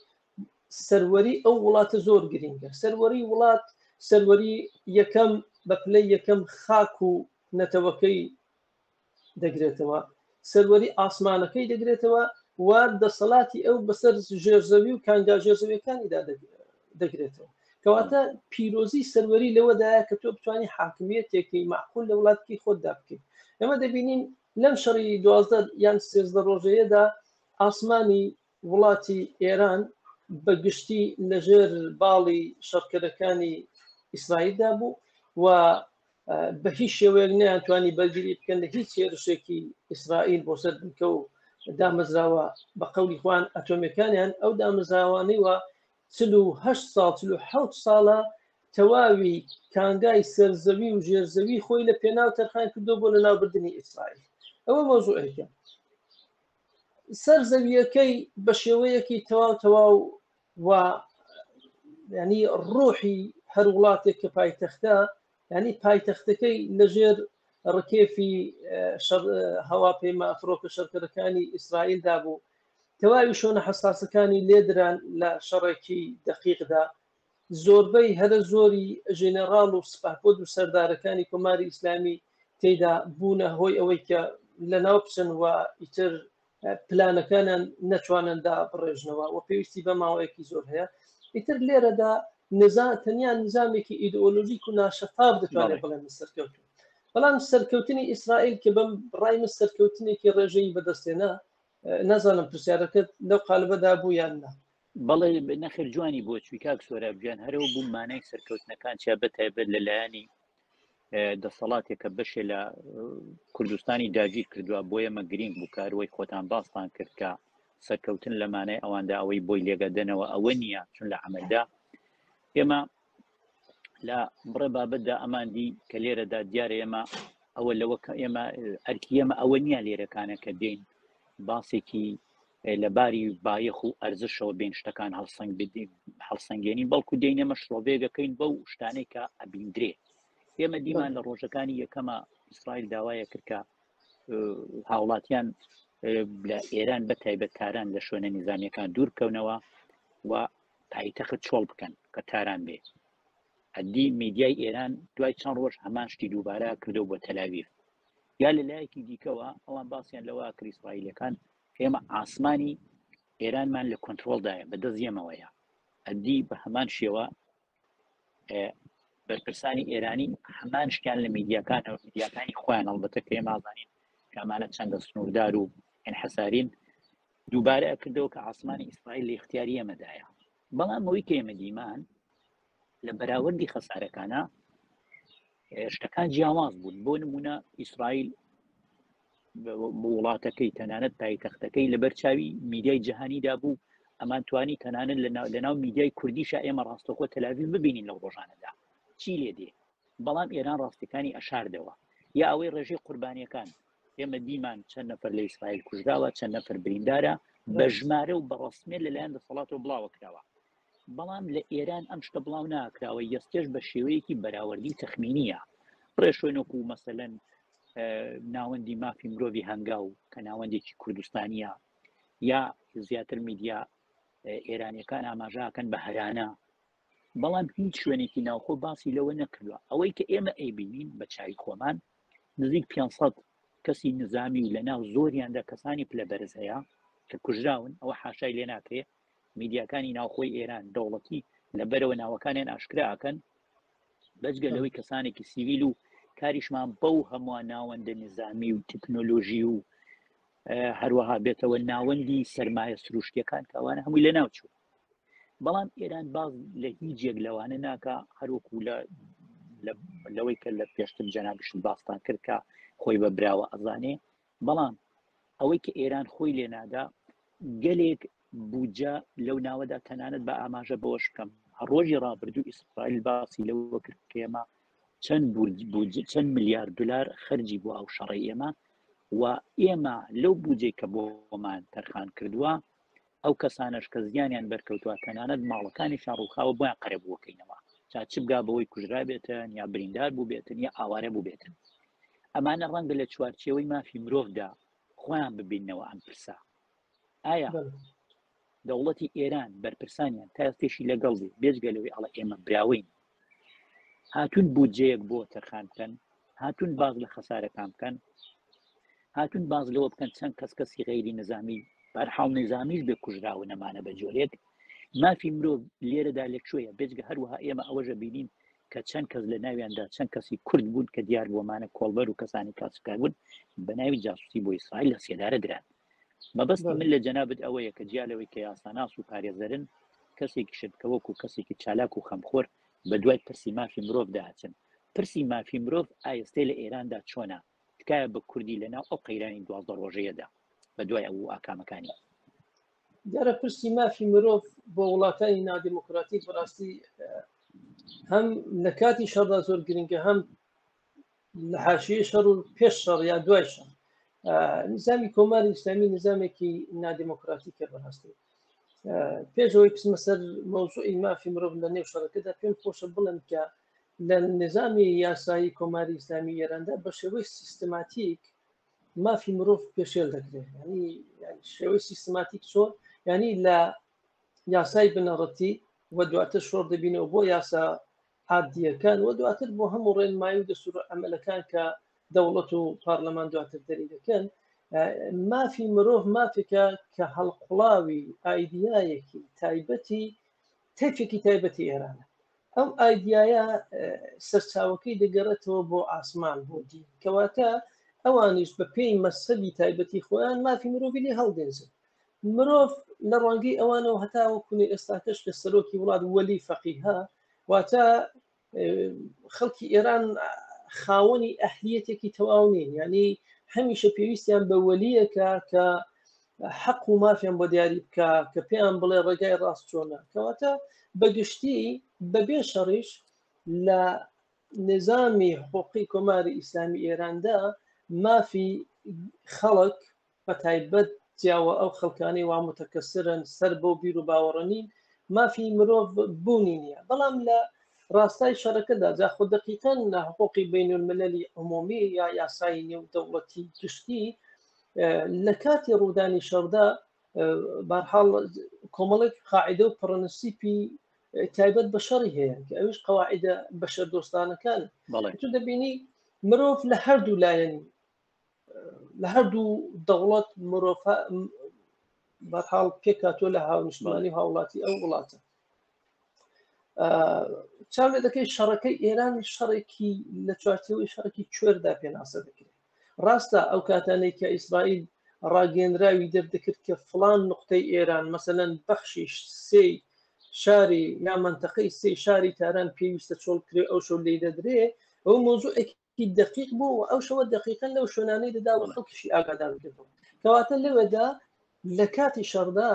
Speaker 2: سەروەری ئەو وڵاتە زۆر گرینگە. سەروەری وڵات سەروەری یەکەم بە پلەی یەکەم خاک و نەتەوەکەی دەگرێتەوە، سەروەری ئاسمانەکەی دەگرێتەوە و دەسەڵاتی ئەو بەسەر ژێرزەوی و کانگا ژێرزەویەکانیدا دەگرێتەوە. کەواتە پیرۆزی سەروەری لەوەدایە کە تۆ بتوانانی حاکمیەتێکی معقول لە وڵاتکی خۆتدا بکەیت. ئێمە دەبینین لەم شەڕی 12 یان 13 ڕۆژەیەدا ئاسمانی وڵاتی ئێران بەگشتی لەژێر باڵی شەڕکەرەکانی ئیسرائیلدا بوو و بە هیچ شێوەیەک نەیانتوانی بەرگری بکەن لە هیچ هێرشێکی ئیسرائیل بۆ سەر بکە و دامەزراوە بە قەولی خوان ئەتۆمیەکانیان ئەو دامەزراوانەی وە 48 ساڵ 47 ساڵە تەواوی کانگای سەرزەوی و ژێرزەوی خۆی لە پێناو تەرخان کردو بۆ لە ناوبردننی ئیسرائیل. ئەوە مۆزوعەکە سەرزەویەکەی بە شێوەیەکی تەواو و ینی ڕۆحی هەر وڵاتێک کە پایتەختە، ینی پایتەختەکەی لەژێر ڕکێفی هەواپەیمە ئەفرۆکە شەڕکەرەکانی ئیسرائیلدا بوو. تەواوی شۆنە حساسەکانی لێدران لە شەڕێکی دقیقدا. زۆربەی هەرە زۆری ژێنەڕاڵ و سپاپۆد و سەردارەکانی کۆماری ئیسلامی تێدا بوونە هۆی ئەوەی کە لەناو بچن و ئیتر پلانەکانیان نەتوانندا بڕێژنەوە و پێویستی بە ماوەیەکی زۆر هەیە. ئیتر لێرەدا تەنیا نظامێکی ئیدئۆلۆژیک و ناشەفاف دەتوانێت بڵێن سەرکەوتن. بەڵام سەرکەوتنی ئیسرائیل کە بەم ڕای من سەرکەوتنێکی ڕێژەی بەدەستێنا، نازانم پرسیارەکەت لەو قالبەدا بوو یان نا.
Speaker 1: بەڵێ نەخێر جوانی بۆچوی کاک سۆرابجان هەرەوە بوو مانای سەرکەوتنەکان چیا بەتایبەت لەلایەنی دەسەڵاتێکە بەشێ لە کوردستانی داگیر کردووە بۆ ئێمە گرنگ بوو کاروەی خۆتان باستان کرد کە سەرکەوتن لە مانای ئەواندا ئەوەی بۆی لێگەدەنەوە ئەوە نییە، چون لە عملدا ئێمە لە بڕێ بابەتدا ئەماندی کە لێرەدا دیارە ئێمە ئەوە لەوە ئێمە ئەرکی ئێمە ئەوە نییە لێرەکانە کە دێن باسێکی لەباری بایەخ و ئەرزشەوە بین شتەکان هەڵسەنگێنی بەڵکو دێن ئێمە شڕۆڤێگەکەین بەو شتانەی کە ئەبیندرێ. ئێمە دیمان لە ڕۆژەکانی یەکەمە ئیسرائیل داوایە کردکە هاوڵاتیان لە ئێران بە تایبەتکاران لە شوێنە نیزامیەکان دوورکەونەوە و پایتەخت چۆڵ بکەن کە تاران بێ. ئەدی میدیای ئێران دوای چەند ڕۆژ هەمان شتی دووبارە کردو بۆ تەلاویف. یا لە لایەکی دیکەوە ئەوان باسییان لەوە کرد ئیسرائیلەکان ئێمە ئاسمانی ئێرانمان لە کۆنتترۆلدایە بەدەستێمەوەیە. ئەدی بە هەمان شێوە بەرپرسانی ئێرانی هەمان شتیان لە میدیاکانی خۆیان هەڵبەتە کە ئێمە ئازانین کامانە چەندە سنووردار و ئەنحەسارین دووبارە کردەوە کە ئاسمانی ئیسرائیل لە اختیاری ئێمەدایە. بەڵام ئەوەی کە ئێمە دیمان لە بەراوردی خەسارەکانە شتەکان جیاواز بوون. بۆ نمونە ئیسرائیل وڵاتەکەی تەنانەت پایتەختەکەی لە بەرچاوی میدیای جیهانیدا بوو، ئەمان توانی تەنانەت لەناو میدیای کوردیشە ئێمە ڕاستەخۆ تەلاویف ببینین لەو ڕۆژانەدا چی لێ دێ. بەڵام ئێران ڕاستیەکانی ئەشاردەوە. یا ئەوەی ڕێژەی قوربانیەکان ئێمە دیمان چەند نەفەر لە ئیسرائیل کوژراوە، چەند نەفەر بریندارە بە ژمارە و بەڕەسمێ لەلایەن دەسەڵاتەوە بڵاوە کراوە. بەڵام لە ئێران ئەم شتە بڵاو ناکراوە، یەستێش بە شێوەیەکی بەراوردی تەخمینیە. ڕێشوێنەکو مەسەلەن ناوەندی مافی مرۆڤی هەنگاو کە ناوەندێکی کوردستانیە، یا زیاتر میدیا ئێرانیەکان ئاماژاکەن بە هەرانە. بەڵام هیچ شوێنێکی ناوخۆ باسی لەوە نەکردووە. ئەوەی کە ئێمە ئەیبینین بە چاوی خۆمان نزیک 500 کەسی نظامی و لە ناو زۆریاندا کەسانی پلە بەرز هەیە کە کوژراون. ئەوە حاشای لێ ناکرێ. میدیاکانی ناوخۆی ئێران دەوڵەتی لەبەرەوە ناوەکانیان ئاشکراکەن بەجگە لەوەی کەسانێکی سیویل و کاریشمان بەو هەمووان ناوەندە نظامی و تکنۆلۆژی و هەروەها بێتەوە ناوەندی سەرمایە سروشتیەکان کەوانە هەمووی لە ناوچوو. بەڵام ئێران باز لە هیچ یەک لەوانە ناکە، هەروەکو لەوەی کە لە پێشتر جەنابیش باستان کرد کە خۆی بە براوە ئەزانێ. بەڵام ئەوەی کە ئێران خۆی لێ نادا گەلێک بودجە لەو ناوەدا تەنانەت بە ئاماژە بەوەش بکەم. ڕۆژی ڕابردوو ئیسرائیل باسی لەوە کرد کە ئێمە چەند میلیارد دلار خەرجی بۆ ئەو شەڕی ئێمە و ئێمە لەو بودجەی کە بۆمان تەرخان کردووە ئەو کەسانش کە زیانیان بەرکەوتووە تەنانەت ماڵەکانیشان ڕووخاوە بۆیان قەرەب بووەکەینەوە چ بگا بەوەی کوژرا بێتن یا بریندار بوو بێتن یا ئاوارە بوو بێتن. ئەمانە ڕەنگە لە چوارچێوەی مافی مرۆڤدا خۆیان ببینەوە ئەم پرسە ئایا دەوڵەتی ئێران بەرپرسانیان تا ئێستێشی لەگەڵ بێ بێجگەلەوەی ئەڵە ئێمە براوین هاتوون بودجەیەک بۆ تەرخان بکەن هاتوون باز لە خەسارەکان بکەن هاتوون باز لەوە بکەن چەند کەسی غەیری نظامی بەرحاڵ نظامیش بێ کوژراوە نەمانە بە جۆرێک مافی مرۆڤ لێرەدا لەکوێیە بێجگە هەروەها ئێمە ئەوەژە بینین کە چەند کەس لە ناویاندا چەند کەسی کورد بوون کە دیار بۆمانە کۆڵبەر و کەسانی کاسکار بوون بە ناوی جاسوسی بۆ ئیسرائیل لە سێدارە دران مەبەستی من لە جەنابەت ئەوەیە کە جیالەوەی کە یاساناس و پارێزەرن کەسێکی شت کەوەکو کەسێکی چالاک و خەمخۆر بە دوای پرسی مافی مرۆڤ داهاتن پرسی مافی مرۆڤ ئایستەی لە ئێراندا چۆنە تکایە بە کوردی لەناو ئەو قەیرانی 12 ڕۆژەیەدا بە دوای ئەو ئاکامەکانی
Speaker 2: دیارە پرسی مافی مرۆڤ بۆ وڵاتانی نادیموکراتیک بەڕاستی هەم لە کاتی شەڕدا زۆر گرنگە هەم لە حاشیە شەڕ و پێش شەڕ یا دوای شەڕ نظامی کۆماری ئیسلامی نظامێکی نادیموکراتیکە بەڕاستی پێشەوەی پسمە سەر مەوزوعی مافی مرۆڤ لە نێو شەڕەکەدا پێم خۆشە بڵێم کە لە نظامی یاسایی کۆماری ئیسلامی ئێراندا بە شێوەی سیستماتیک مافی مرۆڤ پێشێل دەکرێت ینی شێوەی سیستماتیک چۆن ینی لە یاسای بنەڕەتی و دواتر شۆڕ دەبینەوە بۆ یاسا عادیەکان و دواتر بۆ هەموو ڕێنمایی و دەستور عەمەلەکان کە دەوڵەت و پارلەمان دواتر دەری دەکەن مافی مرۆڤ مافێکە کە هەڵقوڵاوی ئایدیایەکی تایبەتی تێفێکی تایبەتی ئێرانە ئەم ئایدیایە سەرچاوەکەی دەگەڕێتەوە بۆ ئاسمان بۆ دین کەواتە ئەوانیش بە پێی مەسەبی تایبەتی خۆیان مافی مرۆڤی لێ هەڵدێنزن مرۆڤ لە ڕوانگەی ئەوانەوە هەتا وەکوێ ئێستاکەش لە سەرۆکی وڵات وەلی فەقیها واتە خەڵکی ئێران خاوەنی ئەهلیەتێکی تەواو نین ینی هەمیشە پێویستیان بە وەلیەکە کە حەق و مافیان بۆ دیاری بکە کە پێیان بڵێ ڕێگای ڕاست چۆنە کەواتە بەگشتی بەبێ شەڕیش لە نظامی حقوقی کۆماری ئیسلامی ئێراندا مافی خەڵک بە تایبەت جیاوە ئەو خەڵکانی وا متەکەسرن سەر بۆ بیر و باوەڕەنین مافی مرۆڤ بوونی نییە بەڵام لە ڕاستای شەڕەکەدا جا خۆ دقیقاً لە حقوقی بینالمللی عمومی یا یاسای نێو دەوڵەتی گشتی لە کاتی ڕوودانی شەڕدا بەرحاڵ کۆمەڵێک قاعدە و پڕەنسیپی تایبەت بە شەڕی هەیە کە ئەوش قەواعدە بەشەر دۆستانەکان تو دەبینی مرۆڤ لە هەردوو لایەنی لە هەردوو دەوڵەت مرۆڤ بەرحاڵ پێکاتۆ لە هاونیشتمانی و هاوڵاتی ئەو وڵاتە چاوێ دەکەی شەڕەکەی ئێران شەڕێکی لە چوارچێوەی شەڕێکی کوێردا پێناسە دەکرێت ڕاستە ئەو کاتانەی کە ئیسرائیل ڕاگەندراوی دەردەکرد کە فڵان نقطەی ئێران مەسەلەن بەخشی سێ شاری یا منتەقەی سێ شاری تاران پێویستە چۆڵ کرێ ئەو شەو لێ دەدرێ ئەو مۆزوعێکی دقیق بوو و ئەو شەوە دقیقەن لەو شوێنانەی دەدا و خەڵکیشی ئاگادار بکردەوە کەواتە لەوەدا لە کاتی شەڕدا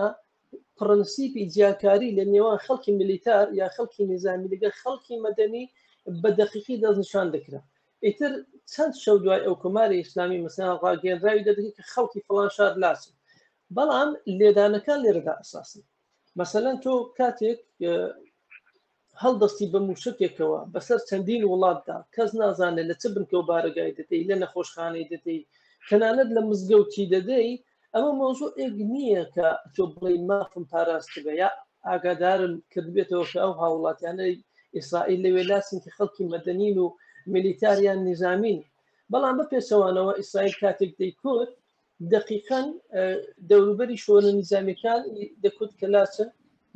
Speaker 2: پرەنسیپی جیاکاری لە نێوان خەڵکی میلیتار یا خەڵکی نظامی لەگەڵ خەڵکی مەدەنی بە دقیقی دەستنیشان دەکرا ئیتر چەند شەو دوای ئەو کۆماری ئیسلامی مەسەڵەن ڕاگەندراوی دەدەکرد کە خەڵکی فڵان شار لاسن بەڵام لێدانەکان لێرەدا ئەساسن مەسەلەن تۆ کاتێک هەڵدەستی بە موشکێکەوە بەسەر چەندین وڵاتدا کەس نازانێت لە چ بنکە و بارگای دەدەی لە نەخۆشخانەی دەدەی تەنانەت لە مزگەوتی دەدەی ئەمە مۆزوعێک نییە کە تۆ بڵێ مافم پاراست بە یا ئاگادارم کرد بێتەوە کە ئەو هاوڵاتیانەی ئیسرائیل لەوێ لاسن کە خەڵکی مەدەنین و میلیتاریان نظامین بەڵام بە پێچەوانەوە ئیسرائیل کاتێک دەیکوت دقیقاً دەوروبەری شۆنە نظامیەکان دەکوت کە لاسن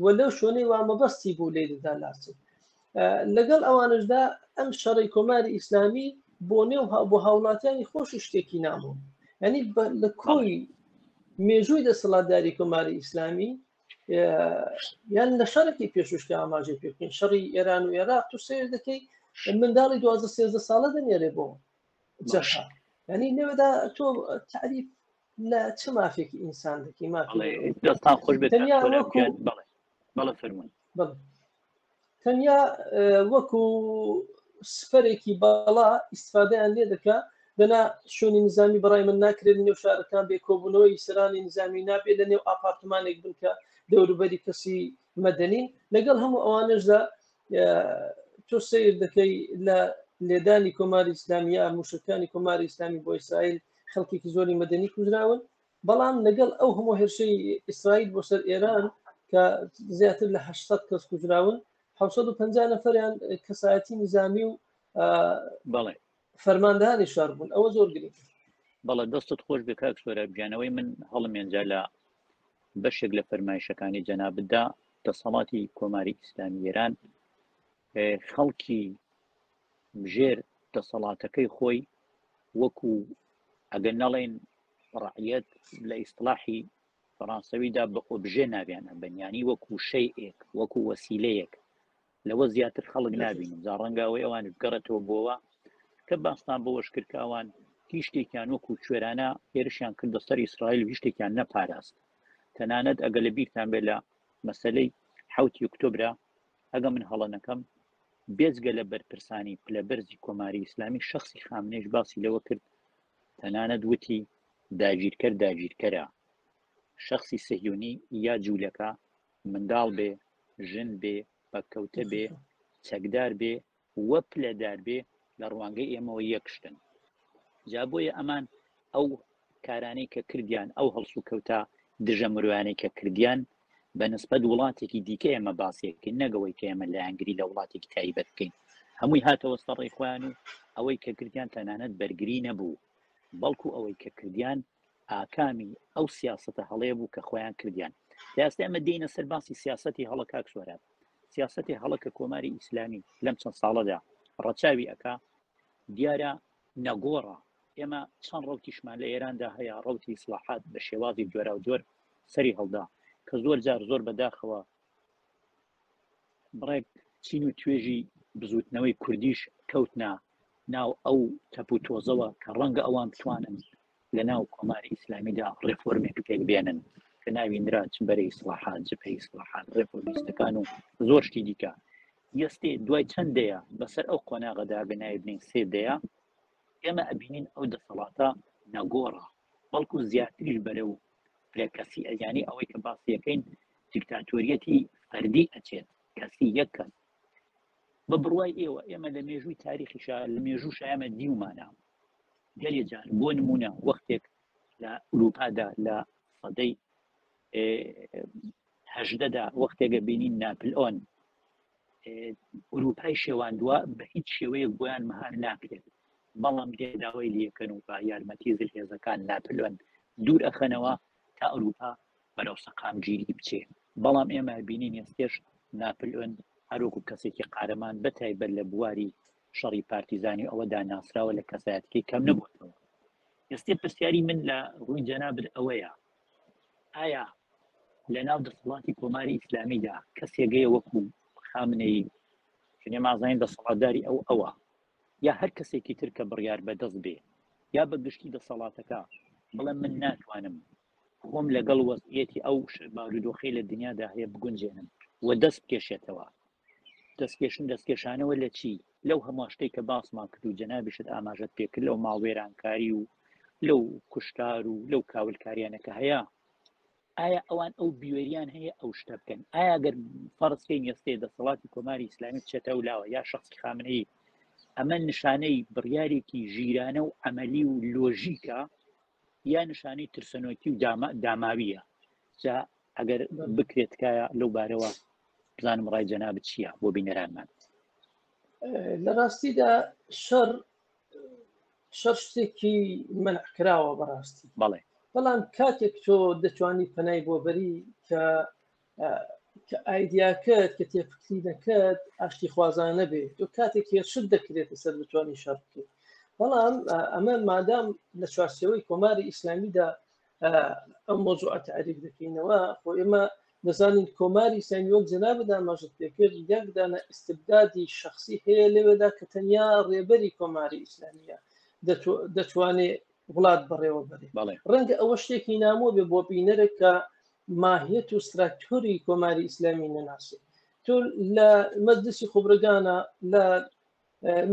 Speaker 2: و لەو شوێنەی وا مەبەستی بوو لێ دەدا لاسن لەگەڵ ئەوانشدا ئەم شەڕی کۆماری ئیسلامی بۆ نێو بۆ هاوڵاتیانی خۆش شتێکی نامۆ ینی لە کۆی مێژووی دەسەڵاتداری کۆماری ئیسلامی یان لە شەڕێکی پێشوشکە ئاماژەی پێکەین شەڕی ئێران و عێراق تو سیر دەکەی منداڵی 12 ساڵە دەنێرێ بۆ جەبهە ینی نێوەدا تۆ تعریف لە چ مافێکی ئینسان دەکەی مافی
Speaker 1: دەستان خۆش بێت بەڵێ فەرمووی
Speaker 2: تەنیا وەکو سپەرێکی باڵا ئیستفادەیان لێ دەکا دەنا شوێنی نظامی بەڕای من ناکرێت نێو شارەکان بێ کۆبوونەوەی سرانی نظامی نابێت لە نێو ئاپارتمانێک بنکە دەوروبەری کەسی مەدەنین لەگەڵ هەموو ئەوانشدا تۆ سیر دەکەی لە لێدانی کۆماری ئیسلامی یا موشکانی کۆماری ئیسلامی بۆ ئیسرائیل خەڵکێکی زۆری مەدەنی کوژراون بەڵام لەگەڵ ئەو هەموو هێرشەی ئیسرائیل بۆ سەر ئێران کە زیاتر لە 800 کەس کوژراون 750 نەفەریان کەسایەتی نظامی و
Speaker 1: بەڵێ
Speaker 2: فەرماندەهانی شار بوون ئەوە زۆر گرنگ
Speaker 1: بەڵێ دەستت خۆش بێ کاک سۆرابجانەوەی من هەڵمێنجا لە بەشێک لە فەرمایشەکانی جەنابتدا دەسەڵاتی کۆماری ئیسلامی ئێران خەڵکی ژێر دەسەڵاتەکەی خۆی وەکو ئەگەر نەڵێن ڕعیەت لە ئیسڵاحی فەڕانسەویدا بە ئۆبژێ نابیانە بەنیانی وەکو شەیئێک وەکو وەسیلەیەک لەوە زیاتر خەڵک نبینم جا ڕەنگاوەی ئەوان بگەڕێتەوە بۆەوە کە باستان بۆەوەش کرد کە ئەوان هیچ شتێکیان وەکو کوێرانە هێرشیان کردە سەر ئیسرائیل هیچ شتێکیان نەپاراست تەنانەت ئەگە لە بیرتان بێت لە مەسەلەی 7 ئۆکتۆبرە ئەگە من هەڵەنەکەم بێجگە لە بەرپرسانی پلەبەرزی کۆماری ئیسلامی شخصی خامنێش باسی لەوە کرد تەنانەت وتی داگیرکەرە شخصی سەهیونی یا جوولەکە منداڵ بێ ژن بێ بەکەوتە بێ چەکدار بێ وە پلەدار بێ لە ڕوانگەی ئێمەوە یەکشتن جا بۆیە ئەمان ئەو کارانەی کە کردیان ئەو هەڵسو کەوتە دژە مرۆیانەی کە کردیان بە نسبەت وڵاتێکی دیکە ئێمە باسیەکەین نەگەوەی کە ئێمە لە هەنگری لە وڵاتێکی تایبەت بکەین هەمووی هاتەوە سەڕێی خۆیان و ئەوەی کە کردیان تەنانەت بەرگری نەبوو بەڵکو ئەوەی کە کردیان ئاکامی ئەو سیاسەتە هەڵەیە بوو کە خۆیان کردیان ئێستا ئەمە دێنە سەر باسی سیاسەتی هەڵە کاک سۆراب سیاسەتی هەڵە کە کۆماری ئیسلامی لەم چەند ساڵەدا ڕەچاوی ئەکا دیارە نەگۆڕە ئێمە چەند ڕەوتیشمان لە ئێراندا هەیە ڕەوتی ئیسلاحات بە شێوازی جۆرا و جۆر سەری هەڵدا کە زۆر جار زۆر بەداخەوە بڕێک چین و توێژی بزوتنەوەی کوردیش کەوتنا ناو ئەو تەپ و تۆزەوە کە ڕەنگە ئەوان بتوانن لە ناو کۆماری ئیسلامیدا ڕێفۆرمێک پێک بێنن کە ناویندرا چ بەرەی ئیسلاحات جبهەی ئیسلاحات ڕێفۆرمیستەکان و زۆر شتی دیکە یەستێ دوای چەندەیە بەسەر ئەو قۆناغەدا بنای بنین سێدەیە ئێمە ئەبینین ئەو دەسەڵاتە نەگۆڕە بەڵکو زیاتریش بەرە و پرێکەسی ئەیانی ئەوەی کە باسیەکەین دیکتاتۆریەتی فەردی ئەچێت کەسی یەک کەس بە بڕوای ئێوە ئێمە لە مێژووی تاریخیشا لە مێژوو شایمە دیومانە گەلێ جار بۆ نمونە وەختێک لە ئوروپادا لە سەدەی هەژدەدا وەختێکە بینین ناپلئۆن ئوروپای شێواندووە بە هیچ شێوەیەک بۆیان مەهار ناکرێت بەڵام دێداوای لەکەن و بە یارمەتی زلهێزەکان ناپلۆن دوور ئەخەنەوە تا ئەوروپا بەرەو سەقامگیری بچێ بەڵام ئێمە بینین ئێستێش ناپلئۆن هەروەکو کەسێکی قارەمان بەتایبەت لە بواری شەڕی پارتیزانی ئەوەدا ناسراوە لە کەسایەتەکەی کەم نەبووەوە ئێستا پرسیاری من لە ڕووی جەنابت ئەوەیە ئایا لە ناو دەسەڵاتی کۆماری ئیسلامیدا کەسێگەیە وەکو خامنەی نێمازانین دەسەڵاتداری ئەوە یا هەر کەسێکی تر کە بڕیار بەدەست بێ یا بە گشتی دەسەڵاتەکە بڵێ من ناتوانم خۆم لەگەڵ وەزعیەتی ئەو بارودۆخەی لە دنیادا هەیە بگونجێنم و دەست بکێشێتەوە دەستکێشانەوە لە چی لەو هەموو شتێک کە باسمان کرد و جەنابیشت ئاماژەت پێکرد لەو ماڵوێرانکاری و لەو کوشتار و لەو کاولکاریانەکە هەیە ئایا ئەوان ئەو بیوێریان هەیە ئەو شتە بکەن ئایا گەر فەرزکەین ئێستێ دەسەڵاتی کۆماری ئیسلامی بچێتە ولاوە یا شخصی خامنەی ئەمە نیشانەی بڕیارێکی ژیرانە و عەمەلی و لۆژیکە یا نیشانەی ترسەنۆکی و داماویە جا ئەگەر بکرێت کایە لەو بارەوە بزانم ڕای جەنابەت چییە بۆ بینەرانمان
Speaker 2: لە ڕاستیدا شەڕ شتێکی منعکراوە بەڕاستی
Speaker 1: بەڵێ
Speaker 2: بەڵام کاتێک تۆ دەتوانی پەنای بۆ بەری کە ئایدیاکەت کە تێفکرینەکەت ئاشتی خوازانە بێت تۆ کاتێک هێرشت دەکرێتە سەر بتوانی شەڕ بکەیت بەڵام ئەمە مادام لە چوارچێوەی کۆماری ئیسلامیدا ئەم مۆزوعە تعریف دەکەینەوە خۆ ئێمە دەزانین کۆماری ئیسلامی وەک جەنابەت ئاماژەت پێکرد یەکدانە ئیستبدادی شخصی هەیە لەوێدا کە تەنیا ڕێبەری کۆماری ئیسلامیە دەتوانێت وڵات بەڕێوە بەرێ ڕەنگە ئەوە شتێکی نامۆ بێ بۆ بینەرێک کە ماهیەت و ستراکتۆری کۆماری ئیسلامی نەناسێت تۆ لە مەجلیسی خۆبرەگانە لە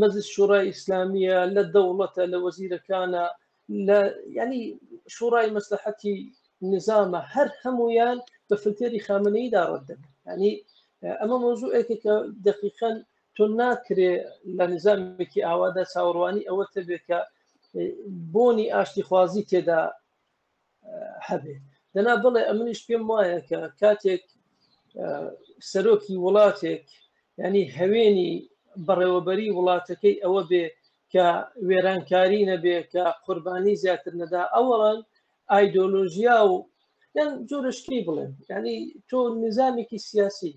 Speaker 2: مەجلیس شورای ئیسلامیە لە دەوڵەتە لە وەزیرەکانە لە ینی شورای مەسلحەتی نظامە هەر هەمویان بە فلتێری خامنەییدا ڕەت دەکەن ینی ئەمە مۆزوعێکە کە دقیقاً تۆ ناکرێ لە نظامێکی ئاوادا چاوەڕوانی ئەوە تەبێت کە بۆنی ئاشتی خوازی تێدا هەبێ. دەنا بڵێ ئەمنیش پێم وایە کە کاتێک سەرۆکی وڵاتێک ینی هەوێنی بەڕێوەبەری وڵاتەکەی ئەوە بێ کە وێرانکاری نەبێ کە قوربانی زیاتر نەدا ئەوەڵەن ئایدۆلۆژیا و یان جۆرەشکی بڵێن ینی تۆ نظامێکی سیاسی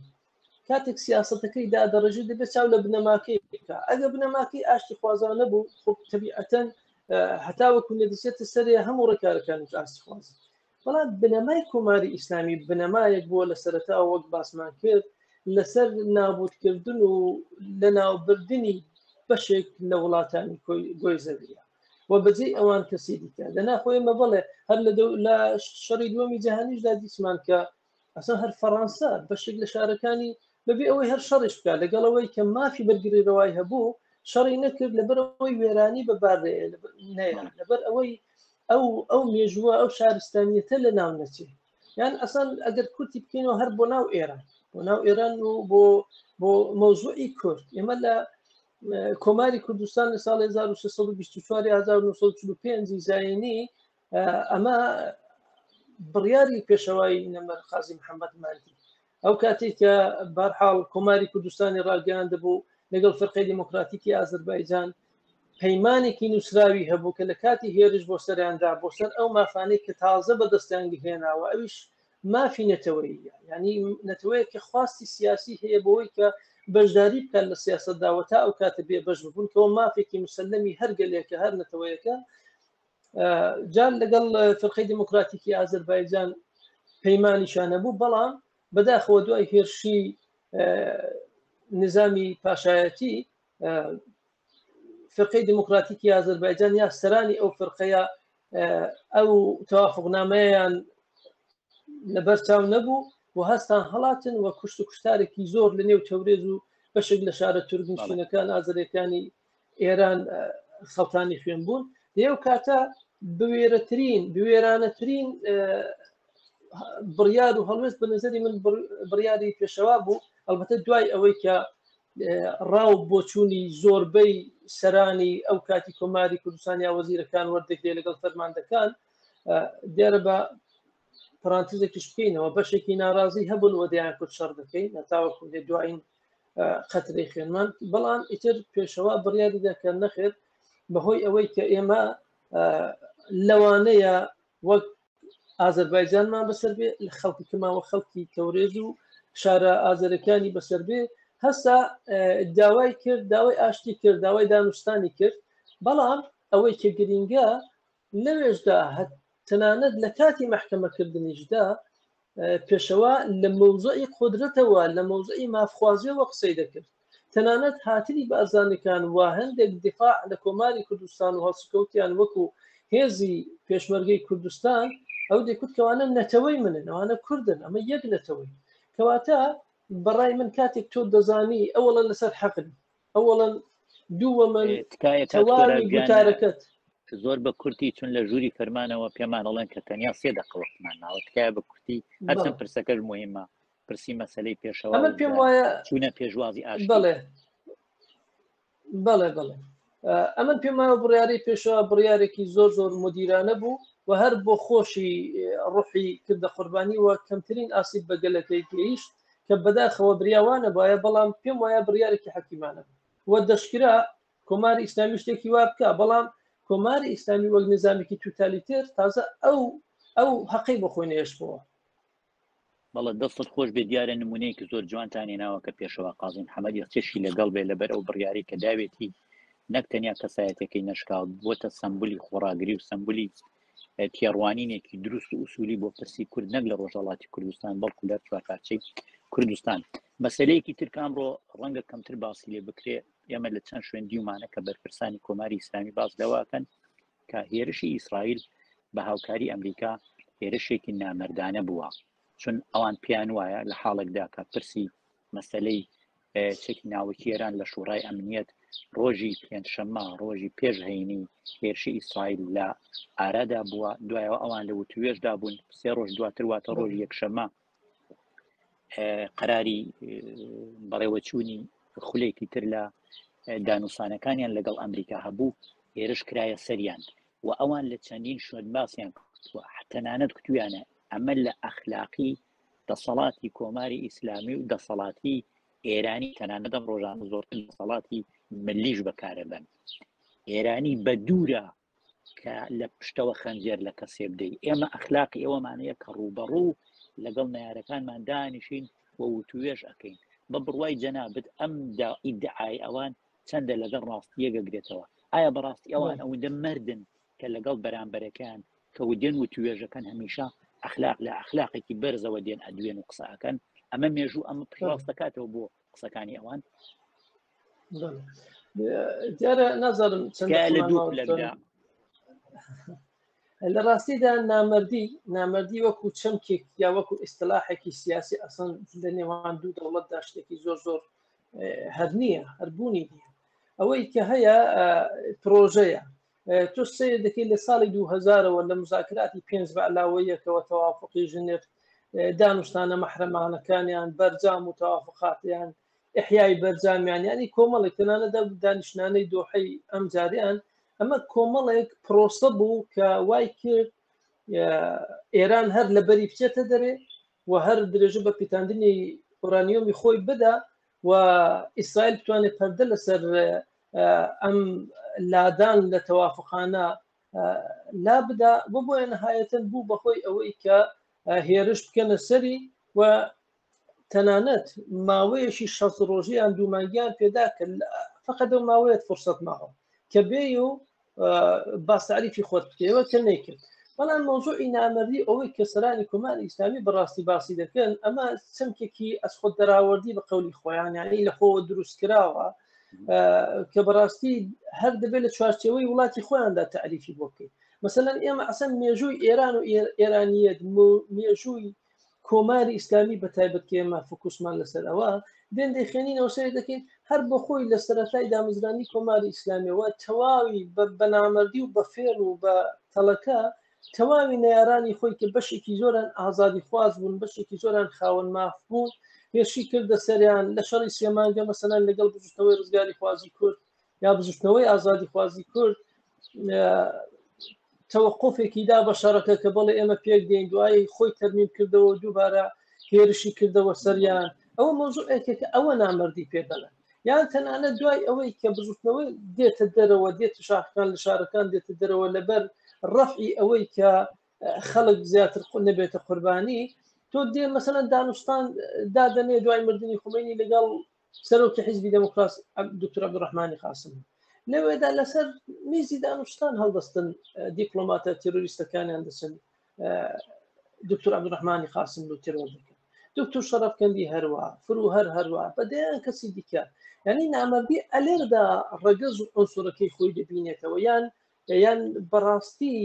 Speaker 2: کاتێک سیاستەکەی دادەڕژی دەبێت چاو لە بنەماکەی بکە ئەگە بنەماکەی ئاشتی خوازان نەبوو خۆ تەبیعەتەن هەتاوەکو نەدەچێتە سەرێ هەموو ڕێکارەکانی ئاستی خوازی بەڵام بنەمای کۆماری ئیسلامی بنەمایەک بووە لە سەرەتا وەک باسمان کرد لەسەر نابودکردن و لە ناوبردننی بەشێک لە وڵاتانی گۆی زەویە و بەجێ ئەوان کەسی دیکە لەناخۆیمە بڵێ هەر لە شەڕی دووەمی جەهانیشدا دیسمان کە ئەسان هەر فەڕەنسا بەشێک لە شارەکانی بەبێ ئەوەی هەر شەڕش بکات لەگەڵەوەی کە مافی بەرگریڕەوای هەبوو شەڕی نەکرد لەبەر ئەوەی وێرانی بەبارێ لەبەر ئەوەی ئەو مێژووە ئەو شارستانیەتە لە ناو نەچێ یان ئەسان ئەگەر کورتی بکەینەوە هەر بۆ ناو ئێران و بۆ مۆزوعی کورد ئێمە لە کۆماری کوردستان لە ساڵ 1945 زاینی ئەمە بڕیاری پێشەوای نەمەر خازی محەممەد ماندی ئەو کاتێک کە بەرحاڵ کۆماری کوردستانی ڕاگەیان دەبوو لەگەڵ فەرقەی دیموکراتیکی ئازەربایجان پەیمانێکی نووسراوی هەبوو کە لە کاتی هێرش بۆ سەریاندا بۆ سەر ئەو مافانەی کە تازە بەدەستیان هێناوە ئەویش مافی نەتەوەیە ینی نەتەوەیە کە خواستی سیاسی هەیە بۆەوەی کە بەشداری بکەن لە سیاستداوەتا ئەو کاتە بێ بەش ببوون کەەوە مافێکی مسلەمی هەرگەلێکە هەر نەتەوەیەکە جان لەگەڵ فەرقەی دیموکراتیکی ئازەربایجان پەیمانیشانە بوو بەڵام بەداخەوە دوای هێرشی نظامی پاشایەتی فەرقەی دیموکراتیکی ئازەربایجان یا سەرانی ئەو فەرقەیە ئەو تەوافقنامەیان لەبەر چاو نەبوو و هەستان هەڵاتن و کوشت و کوشتارێکی زۆر لە نێو تەورێز و بەشێک لە شارە تورگنشینەکان ئازەریەکانی ئێران خەڵتانی خوێن بوون لێو کاتە بوێرانەترین بڕیار و هەڵوێست بە نظری من بڕیاری پێشەوا بوو ئەلبەتە دوای ئەوەی کە ڕاو بۆچوونی زۆربەی سەرانی ئەو کاتی کۆماری کوردستان یا وەزیرەکان وەردەگرێت لەگەڵ فەرماندەکان دیارە بە پرانتزێکیش بکەینەوە بەشێکی ناڕازی هەبوون و دەیان کورد شەڕ دەکەین نەتاوەکو دوایین قەترەی خوێنمان بەڵام ئیتر پێشەوا بڕیاریدا کە نەخێت بەهۆی ئەوەی کە ئێمە لەوانەیە وەک ئازەربایجانمان بەسەر بێ لە خەڵکی کەماوە خەڵکی تەورێز و شارە ئازەرەکانی بەسەر بێ هەستا داوای کرد داوای ئاشتی کرد داوای دانوستانی کرد بەڵام ئەوەی کە گرینگە لەوێشدا تەنانەت لە کاتی محکەمەکردنیشدا پێشەوە لە مەوزعی قودرەتەوە لە مەوزعی مافخوازیەوە قسەی دەکرد تەنانەت هاتری بە ئەزانەکان وا هەندێک دفاع لە کۆماری کوردستان و هەڵسکەوتیان وەکو هێزی پێشمەرگەی کوردستان ئەو دەکوتکەوانە نەتەوەی منن ئەوانە کوردن ئەمە یەک نەتەوەی کەواتە بەڕای من کاتێک تۆ دەزانی ئەوڵەن لەسەر حەقن ئەوڵەن دووە من تەواوی گوتارەکەت
Speaker 1: زۆر بە کورتی چون لە ژووری فەرمانەوە پێمان ئەڵێن کە تەنیا 3 دقەوەقتمان ناوە تکایە بە کورتی هەرچەند پرسەکەش مهمە پرسی مەسەلەی پێشەوە
Speaker 2: ئەمە پێم وایە
Speaker 1: چوونە پێشوازی ئاشتی
Speaker 2: بەڵێ ئەمە پێم وایە بڕیاری پێشەوە بڕیارێکی زۆر مدیرانە بوو و هەر بۆ خۆشی ڕوحی کردە قوربانی و کەمترین ئاسیب بە گەلەکەی گەیشت کە بەداخەوە بریاوانە بایە بەڵام پێم وایە بڕیارێکی حەکیمانە وە دەشکرا کۆماری ئیسلامی شتێکی وا بکە بەڵام کۆماری ئیسلامی وەک نظامێکی توتالیتێر تازە ئەو حەقی بۆ خۆی نێشتەوە
Speaker 1: بەڵێ دەستت خۆش بێ دیارە نمونەیەکی زۆر جوانتانی ناوە کە پێشەوە قازم محەممەد چێشی لەگەڵ بێ لەبەر ئەو بڕیاری کە داوێتی نەک تەنیا کەسایەتەکەی نەشکاو بۆتە سمبولی خۆراگری و سمبولی تێڕوانینێکی دروست و ئوسولی بۆ پرسی کورد نەک لە ڕۆژهەڵاتی کوردستان بەڵکو لەر چوارپارچەی کوردستان مەسەلەیەکی ترکان ڕۆ ڕەنگە کەمتر باسی لێ بکرێ ئێمە لە چەند شوێن دیومانە کە بەرپرسانی کۆماری ئیسلامی باس لەواکەن کە هێرشی ئیسرائیل بە هاوکاری ئەمریکا هێرشێکی نامەردانە بووە چون ئەوان پیان وایە لە حاڵێکدا کە پرسی مەسەلەی چێکی ناوەکی ئێران لە شوڕای ئەمنیەت ڕۆژی پێنجشەممە ڕۆژی پێش هەینی هێرشی ئیسرائیل لە ئارادا بووە دوایەوە ئەوان لە وتوێژدا بوون 3 ڕۆژ دواتر واتە ڕۆژی یەکشەممە قەراری بەڕێوەچوونی خولێکی تر لە دانوسانەکانیان لەگەڵ ئەمریکا هەبوو هێرش کرایە سەریان و ئەوان لە چەندین شوێن باسییان کردووە تەنانەت کتویانە ئەمە لە ئەخلاقی دەسەڵاتی کۆماری ئیسلامی و دەسەڵاتی ئێرانی تەنانەت ئەم ڕۆژانە زۆرتر دەسەڵاتی ملیش بەکارەبەن ئێرانی بە دوورە کە لە پشتەوە خەنجەر لە کەسێ بدەیت ئێمە ئەخلاقی ئێوەمانەیە کە ڕوبەڕوو لەگەڵ نارەکانمان دانیشین و وتوێژ ئەەکەین بە بڕوای جەنابەت ئەم ئیدعای ئەوان چەندە لەگەڵ ڕاستیە گەگرێتەوە ئایا بەڕاستی ئەوان ئەوەندە مردن کە لەگەڵ بەرامبەرەکان کە دێن و توێژەکەن هەمیشە ئەخلاق لە ئەخلاقێکی بەرزەوە دێن ئەدوێن و قسەکەن ئەمە مێژوو ئەمە پڕاست دەکاتەوە بۆ قسەکانی ئەوان
Speaker 2: دیارە نازانم
Speaker 1: لە دوو لەگدا
Speaker 2: لە ڕاستیدا نامەردی وەکو چەمکێک یا وەکو ئیستلاحێکی سیاسی ئەسڵ لە نێوان دوو دەوڵەتدا شتێکی زۆر هەر نییە هەربوونی نیە ئەوەی کە هەیە پرۆژەیە تۆ سیر دەکەی لە ساڵی 2000ەوە لە مزاکراتی پێنج بە علاوەیەکەوە تەوافقی ژنێت دانوستانە مەحرەمانەکانیان بەرجام و تەوافقاتیان ئحیای بەرجامیان ینی کۆمەڵێک تەنانەدا دانیشتنانەی دۆحەی ئەم جاریان ئەمە کۆمەڵێک پرۆسە بوو کە وای کرد ئێران هەر لە بەری بچێتە دەرێ و هەر درێژە بە پیتاندنی ئۆرانیۆمی خۆی بدا و ئیسرائیل بتوانێت پەردە لەسەر ئەم لادان لە تەوافقانە لا بدا بۆیە نەهایەتەن بوو بەخۆی ئەوەی کە هێرش بکەنە سەری و تەنانەت ماوەیەشی 6 ڕۆژیان دوومانگیان پێدا کە فقط ئەو ماوەیەت فرسەت ماوە کە بێ و باسعریفی خۆت بکەوە کە نەیکرد بەڵام مۆزوعی نامەردی ئەوەی کە سەرانی کۆماری ئیسلامی بەڕاستی باسی دەکەن ئەمە چەمکێکی ئەسخۆت دەراوەردی بە قەولی خۆیان یعنی لە خۆوە دروست کراوە کە بەڕاستی هەر دەبێت لە چوارچێوەی وڵاتی خۆیاندا تعریفی بۆ بکەیت مثلەن ئێمە ئەسەن مێژووی ئێران و ئێرانیەت مێژووی کۆماری ئیسلامی بە تایبەت کە ئێمە فوکوسمان لەسەر ئەوە دێن دەیخێنینەوە سەر دەکەین هەر بە خۆی لە سەرەتای دامەزرانی کۆماری ئیسلامیەوە تەواوی بە نامەردی و بە فێڵ و بە تەڵەکە تەواوی نەیارانی خۆی کە بەشێکی زۆران ئازادی خواز بوون بەشێکی زۆران خاوەن ماف بوون هێرشی کردە سەریان لە شەڕی سێمانگە مەسەلەن لەگەڵ بژوشتنەوەی ڕزگاری خوازی کورد یا بژوشتنەوەی ئازادی خوازی کورد تەوەقفێکی دا بە شەڕەکە کە بەڵێ ئێمە پێک دێن دوایی خۆی تەرمیم کردەوە دووبارە هێرشی کردەوە سەریان ئەوە مۆزوعێکە کە ئەوە نامەردی پێدەڵێن یان تەنانەت دوای ئەوەی کە بژوشتنەوەی دێتە دەرەوە دێتە شاخەکان لە شارەکان دێتە دەرەوە لەبەر ڕەفعی ئەوەی کە خەڵک زیاتر نەبێتە قوربانی تۆ دێ مەسەلەن دانوستان دادەنێ دوای مردنی خومینی لەگەڵ سەرۆکی حیزبی دموکراس دکتۆر عەبدوڕەحمانی قاسم لەوێدا لەسەر میزی دانوستان هەڵدەستن دیپلۆماتە تێرۆریستەکانیان دەچن دکتۆر عەبدوڕەحمانی قاسم و تێرۆر دەکەن دکتۆر شەرەفکەندی هەروە فرو هەروە بەدەیان کەسی دیکە یعنی نامەردی ئەلێردا ڕەگەز و ئەنسوورەکەی خۆی دەبینێتەوە یان بەڕاستی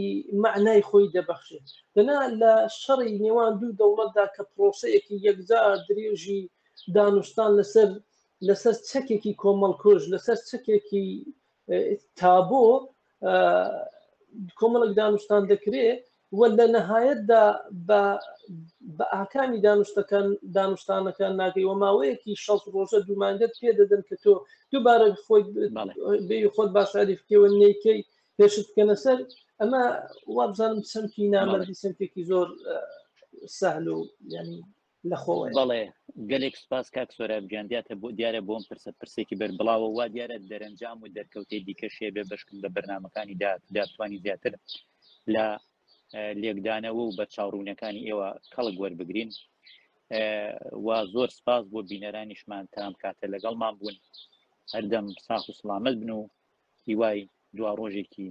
Speaker 2: معنای خۆی دەبەخشێت دەنا لە شەڕی نێوان دوو دەوڵەتدا کە پرۆسەیەکی یەکجار درێژی دانوستان لەسەر چەکێکی کۆمەڵکۆژ لەسەر چەکێکی تابۆ کۆمەڵک دانوستان دەکرێت وە لە نەهایەتدا بە ئاکامی دانوستانەکان ناگەی و ماوەیەکی 6 ڕۆژە دوومانگەت پێ دەدەن کە تۆ دووبارە خۆی بێ خۆت باشعری بکەوە نەیکەی پێشت بکەنە سەر ئەمە وابزانم سەمکی نامەردی سەمکێکی زۆر سەهل و ینی لەخۆوە
Speaker 1: بەڵێ گەلێک سپاس کاک سۆرابگیان دیارە بۆم پرسێکی بەربڵاوە وا دیارە دەرەنجام و دەرکەوتەی دیکە شێبێ بەشکن بە بەرنامەکانی داتوانی زیاتر لە لێکدانەوە و بە چاوڕوونەکانی ئێوە کەڵک وەربگرین و زۆر سپاس بۆ بینەرانیشمان تام کاتە لەگەڵمان بوون هەردەم ساخ و سڵامەت بن و هیوای دوا ڕۆژێکی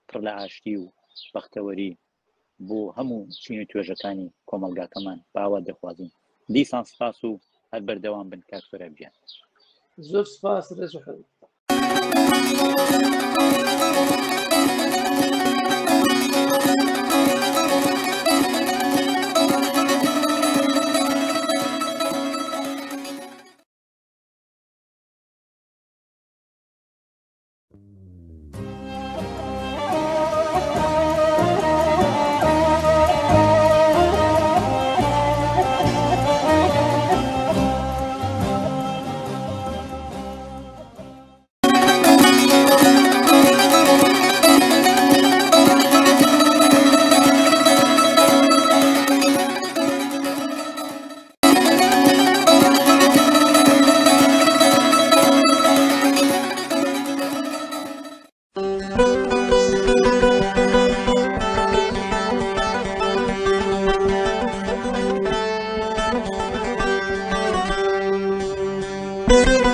Speaker 1: پڕ لە ئاشتی و بەختەوەری بۆ هەموو چین و توێژەکانی کۆمەلگاکەمان باوا دەخوازین دیسان سپاس و هەر بەردەوام بن کاک سۆرابگیان
Speaker 2: زۆر سپاس ڕێز و حەوت
Speaker 3: Thank you.